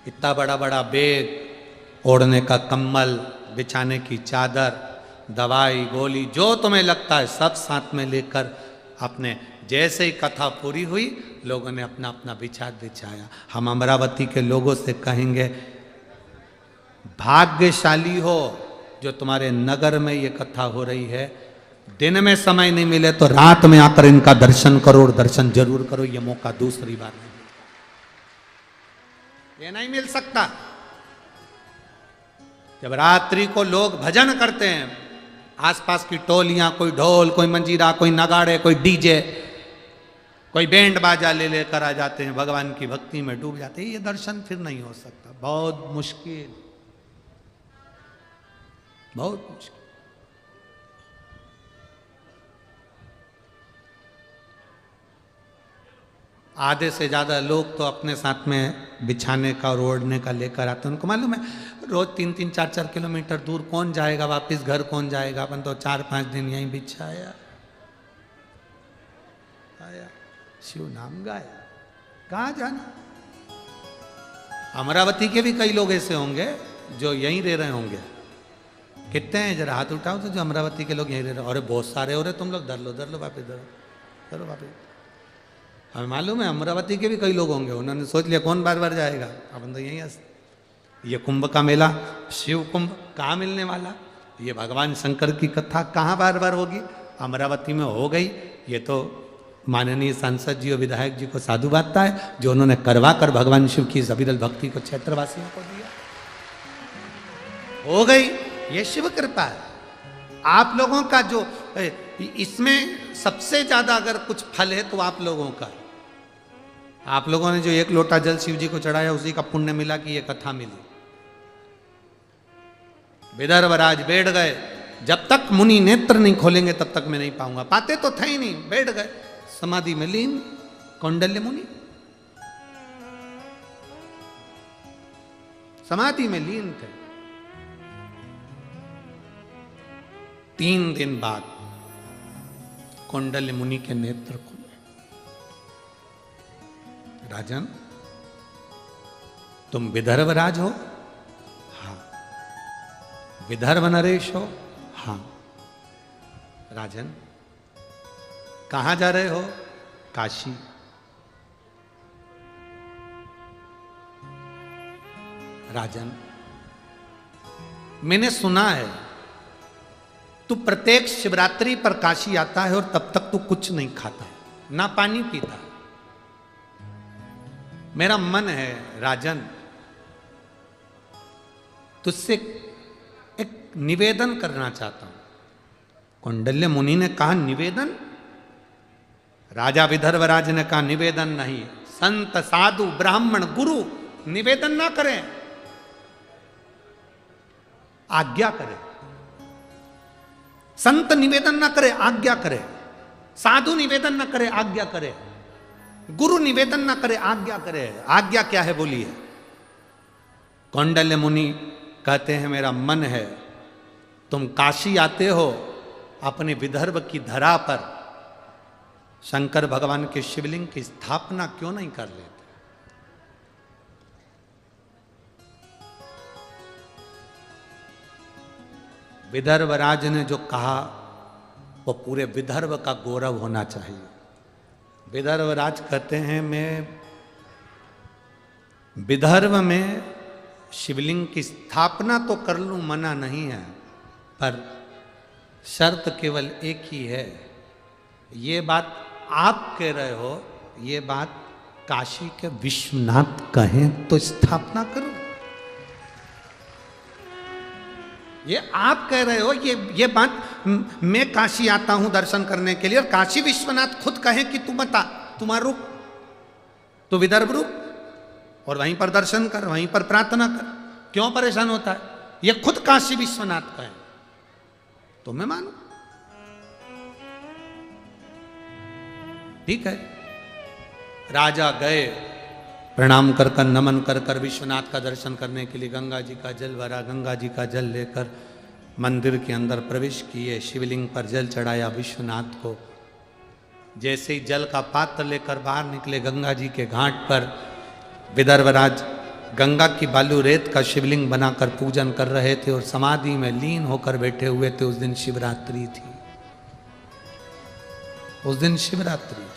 इतना बड़ा बड़ा बैग, ओढ़ने का कंबल, बिछाने की चादर, दवाई गोली, जो तुम्हें लगता है सब साथ में लेकर अपने, जैसे ही कथा पूरी हुई लोगों ने अपना अपना बिछाया। हम अमरावती के लोगों से कहेंगे, भाग्यशाली हो जो तुम्हारे नगर में ये कथा हो रही है। दिन में समय नहीं मिले तो रात में आकर इनका दर्शन करो, और दर्शन जरूर करो। ये मौका दूसरी बार नहीं, ये नहीं मिल सकता। जब रात्रि को लोग भजन करते हैं, आसपास की टोलियां, कोई ढोल, कोई मंजीरा, कोई नगाड़े, कोई डीजे, कोई बैंड बाजा ले लेकर आ जाते हैं, भगवान की भक्ति में डूब जाते हैं। ये दर्शन फिर नहीं हो सकता, बहुत मुश्किल, बहुत मुश्किल। आधे से ज़्यादा लोग तो अपने साथ में बिछाने का और ओढ़ने का लेकर आते हैं। उनको मालूम है रोज 3-3, 4-4 किलोमीटर दूर कौन जाएगा, वापस घर कौन जाएगा। अपन तो 4-5 दिन यहीं बिछाया, आया, शिव नाम गाया, कहाँ जाना। अमरावती के भी कई लोग ऐसे होंगे जो यहीं रह रहे होंगे। कितने हैं, जरा हाथ उठाओ तो जो अमरावती के लोग यहीं रह रहे। अरे बहुत सारे हो रहे, तुम लोग धर लो वापस, धरो वापस। हमें मालूम है अमरावती के भी कई लोग होंगे, उन्होंने सोच लिया कौन बार बार जाएगा, अपन तो यहीं हंस। ये कुंभ का मेला, शिव कुंभ कहाँ मिलने वाला, ये भगवान शंकर की कथा कहाँ बार बार होगी, अमरावती में हो गई। ये तो माननीय सांसद जी और विधायक जी को साधु बातता है जो उन्होंने करवा कर भगवान शिव की अविरल भक्ति को क्षेत्रवासियों को दिया, हो गई। ये शिव कृपा है। आप लोगों का जो इसमें सबसे ज्यादा अगर कुछ फल है तो आप लोगों का, आप लोगों ने जो 1 लोटा जल शिव जी को चढ़ाया उसी का पुण्य मिला कि ये कथा मिली। विदर्भराज बैठ गए, जब तक मुनि नेत्र नहीं खोलेंगे तब तक मैं नहीं पाऊंगा। पाते तो थे ही नहीं, बैठ गए समाधि में लीन। कौंडल्य मुनि समाधि में लीन थे। 3 दिन बाद कौंडल्य मुनि के नेत्र खुले। राजन, तुम विदर्भ राज हो? हाँ। विदर्भ नरेश हो? हाँ। राजन, कहां जा रहे हो? काशी। राजन, मैंने सुना है तू प्रत्येक शिवरात्रि पर काशी आता है और तब तक तू कुछ नहीं खाता, ना पानी पीता। मेरा मन है राजन, तुझसे एक निवेदन करना चाहता हूं। कौंडल्य मुनि ने कहा निवेदन? राजा विदर्भराज ने कहा निवेदन नहीं, संत साधु ब्राह्मण गुरु निवेदन ना करें, आज्ञा करें। संत निवेदन ना करे, आज्ञा करे। साधु निवेदन ना करे, आज्ञा करे। गुरु निवेदन ना करे, आज्ञा करे। आज्ञा क्या है बोलिए? कौंडल्य मुनि कहते हैं मेरा मन है तुम काशी आते हो, अपने विदर्भ की धरा पर शंकर भगवान के शिवलिंग की स्थापना क्यों नहीं कर लेते? विदर्भराज ने जो कहा वो पूरे विदर्भ का गौरव होना चाहिए। विदर्भराज कहते हैं मैं विदर्भ में शिवलिंग की स्थापना तो कर लूं, मना नहीं है, पर शर्त केवल एक ही है। ये बात आप कह रहे हो, ये बात काशी के विश्वनाथ कहें तो स्थापना करो। ये आप कह रहे हो, ये बात मैं काशी आता हूं दर्शन करने के लिए और काशी विश्वनाथ खुद कहे कि तू बता, तुम्हारा रुक, तू विदर्भ रुक और वहीं पर दर्शन कर, वहीं पर प्रार्थना कर, क्यों परेशान होता है? ये खुद काशी विश्वनाथ कहे तो मैं मानू, ठीक है। राजा गए, प्रणाम कर कर नमन कर कर विश्वनाथ का दर्शन करने के लिए गंगा जी का जल भरा, गंगा जी का जल लेकर मंदिर के अंदर प्रवेश किए, शिवलिंग पर जल चढ़ाया विश्वनाथ को। जैसे ही जल का पात्र लेकर बाहर निकले गंगा जी के घाट पर, विदर्भराज गंगा की बालू रेत का शिवलिंग बनाकर पूजन कर रहे थे और समाधि में लीन होकर बैठे हुए थे। उस दिन शिवरात्रि थी, उस दिन शिवरात्रि थी।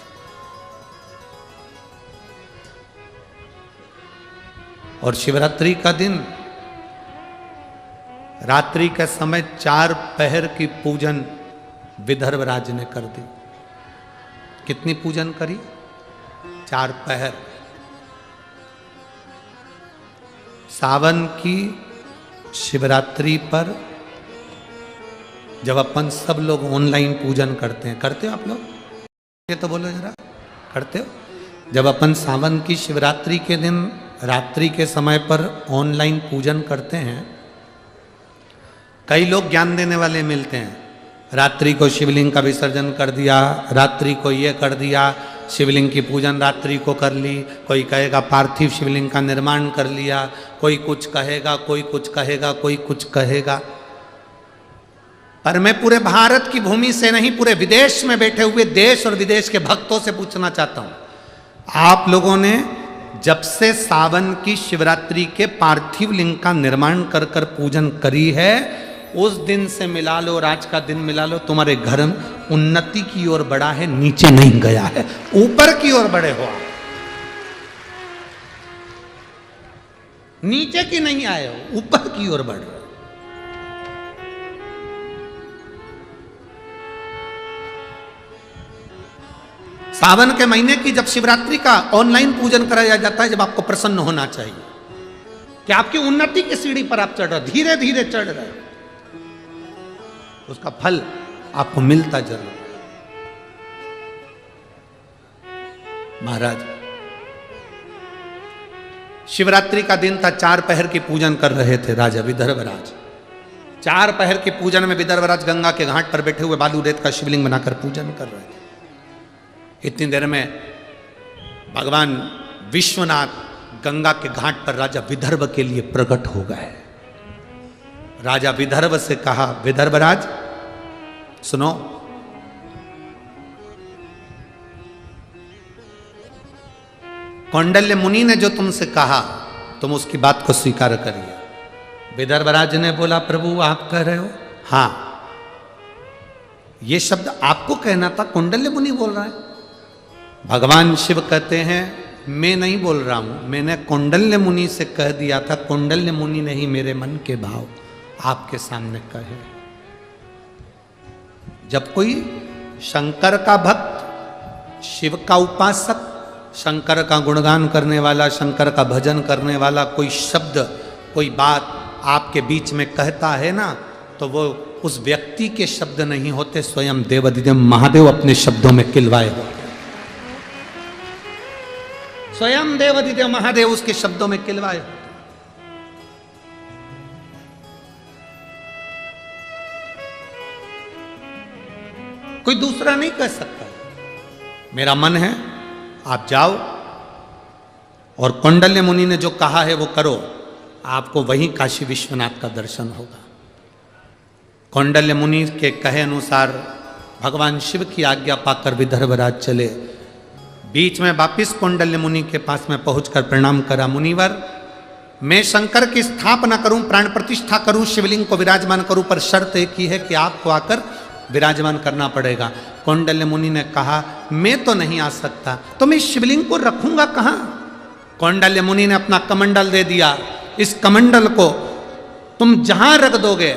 और शिवरात्रि का दिन रात्रि के समय 4 पहर की पूजन विदर्भराज ने कर दी। कितनी पूजन करी? 4 पहर। सावन की शिवरात्रि पर जब अपन सब लोग ऑनलाइन पूजन करते हैं, करते हो आप लोग? ये तो बोलो जरा, करते हो? जब अपन सावन की शिवरात्रि के दिन रात्रि के समय पर ऑनलाइन पूजन करते हैं, कई लोग ज्ञान देने वाले मिलते हैं। रात्रि को शिवलिंग का विसर्जन कर दिया, रात्रि को ये कर दिया, शिवलिंग की पूजन रात्रि को कर ली। कोई कहेगा पार्थिव शिवलिंग का निर्माण कर लिया, कोई कुछ कहेगा, कोई कुछ कहेगा, कोई कुछ कहेगा। पर मैं पूरे भारत की भूमि से नहीं, पूरे विदेश में बैठे हुए देश और विदेश के भक्तों से पूछना चाहता हूं, आप लोगों ने जब से सावन की शिवरात्रि के पार्थिव लिंग का निर्माण कर कर पूजन करी है, उस दिन से मिला लो और आज का दिन मिला लो, तुम्हारे घर उन्नति की ओर बढ़ा है, नीचे नहीं गया है, ऊपर की ओर बढ़े हो आप, नीचे की नहीं आए हो, ऊपर की ओर बढ़ रहे हो। सावन के महीने की जब शिवरात्रि का ऑनलाइन पूजन कराया जाता है, जब आपको प्रसन्न होना चाहिए कि आपकी उन्नति की सीढ़ी पर आप चढ़ रहे, धीरे धीरे चढ़ रहे हो, उसका फल आपको मिलता जरूर। महाराज शिवरात्रि का दिन था, 4 पहर की पूजन कर रहे थे राजा विदर्भराज। 4 पहर के पूजन में विदर्भराज गंगा के घाट पर बैठे हुए बालू रेत का शिवलिंग बनाकर पूजन कर रहे थे। इतनी देर में भगवान विश्वनाथ गंगा के घाट पर राजा विदर्भ के लिए प्रकट हो गए। राजा विदर्भ से कहा, विदर्भराज सुनो, कौंडल्य मुनि ने जो तुमसे कहा, तुम उसकी बात को स्वीकार करिए। विदर्भराज ने बोला, प्रभु आप कह रहे हो? हाँ, ये शब्द आपको कहना था, कौंडल्य मुनि बोल रहा है। भगवान शिव कहते हैं, मैं नहीं बोल रहा हूं, मैंने कौंडल्य मुनि से कह दिया था। कौंडल्य मुनि ने ही मेरे मन के भाव आपके सामने कहे। जब कोई शंकर का भक्त, शिव का उपासक, शंकर का गुणगान करने वाला, शंकर का भजन करने वाला कोई शब्द, कोई बात आपके बीच में कहता है ना, तो वो उस व्यक्ति के शब्द नहीं होते, स्वयं देवाधिदेव महादेव अपने शब्दों में किलवाए होते। स्वयं देवाधिदेव महादेव उसके शब्दों में किलवाए। कोई दूसरा नहीं कह सकता। मेरा मन है आप जाओ और कौंडल्य मुनि ने जो कहा है वो करो, आपको वहीं काशी विश्वनाथ का दर्शन होगा। कौंडल्य मुनि के कहे अनुसार भगवान शिव की आज्ञा पाकर विदर्भराज चले। बीच में वापिस कौंडल्य मुनि के पास में पहुंचकर प्रणाम करा, मुनिवर मैं शंकर की स्थापना करूं, प्राण प्रतिष्ठा करूं, शिवलिंग को विराजमान करूं, पर शर्त एक ही है कि आपको आकर विराजमान करना पड़ेगा। कौंडल्य मुनि ने कहा, मैं तो नहीं आ सकता, तो मैं शिवलिंग को रखूंगा कहां? कौंडल्य मुनि ने अपना कमंडल दे दिया। इस कमंडल को तुम जहां रख दोगे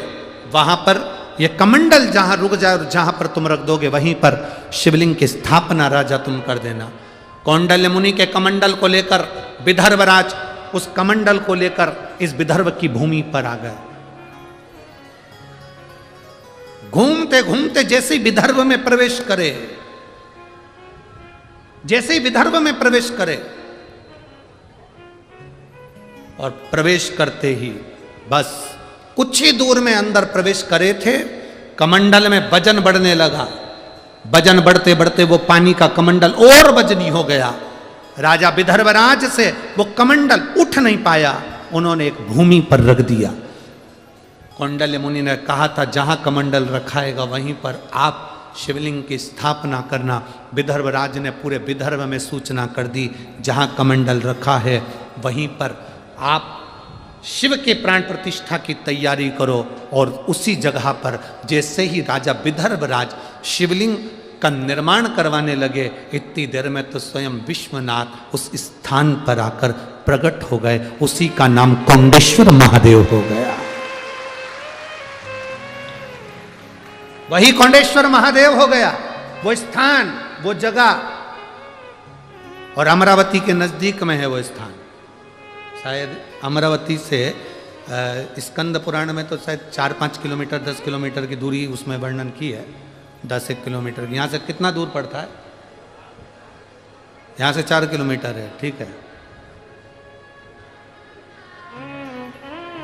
वहां पर, ये कमंडल जहां रुक जाए और जहां पर तुम रख दोगे वहीं पर शिवलिंग की स्थापना राजा तुम कर देना। कौंडल्य मुनि के कमंडल को लेकर विदर्भराज उस कमंडल को लेकर इस विदर्भ की भूमि पर आ गए। घूमते घूमते जैसे ही विदर्भ में प्रवेश करे, जैसे ही विदर्भ में प्रवेश करे, और प्रवेश करते ही बस कुछ ही दूर में अंदर प्रवेश करे थे, कमंडल में वजन बढ़ने लगा। वजन बढ़ते बढ़ते वो पानी का कमंडल और वजनी हो गया। राजा विदर्भराज से वो कमंडल उठ नहीं पाया, उन्होंने एक भूमि पर रख दिया। कौंडल्य मुनि ने कहा था जहां कमंडल रखाएगा वहीं पर आप शिवलिंग की स्थापना करना। विदर्भराज ने पूरे विदर्भ में सूचना कर दी, जहां कमंडल रखा है वहीं पर आप शिव के प्राण प्रतिष्ठा की तैयारी करो। और उसी जगह पर जैसे ही राजा विदर्भराज शिवलिंग का निर्माण करवाने लगे, इतनी देर में तो स्वयं विश्वनाथ उस स्थान पर आकर प्रकट हो गए। उसी का नाम कौंडेश्वर महादेव हो गया। वही कौंडेश्वर महादेव हो गया, वो स्थान, वो जगह। और अमरावती के नजदीक में है वो स्थान। शायद अमरावती से स्कंद पुराण में तो शायद 4-5 किलोमीटर 10 किलोमीटर की दूरी उसमें वर्णन की है। 10-1 किलोमीटर। यहाँ से कितना दूर पड़ता है? यहाँ से 4 किलोमीटर है। ठीक है,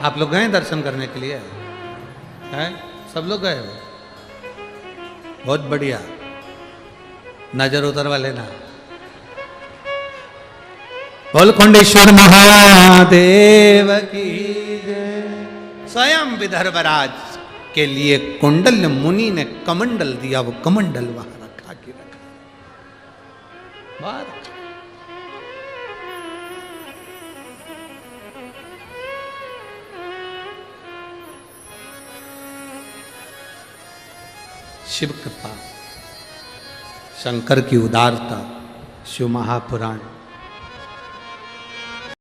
आप लोग गए दर्शन करने के लिए? हैं? सब लोग गए हो? बहुत बढ़िया, नजर उतरवा लेना। बोल कौंडेश्वर महादेव की जय। स्वयं विदर्भराज के लिए कौंडल्य मुनि ने कमंडल दिया, वो कमंडल वहां रखा के रखा। शिव कृपा, शंकर की उदारता, शिव महापुराण।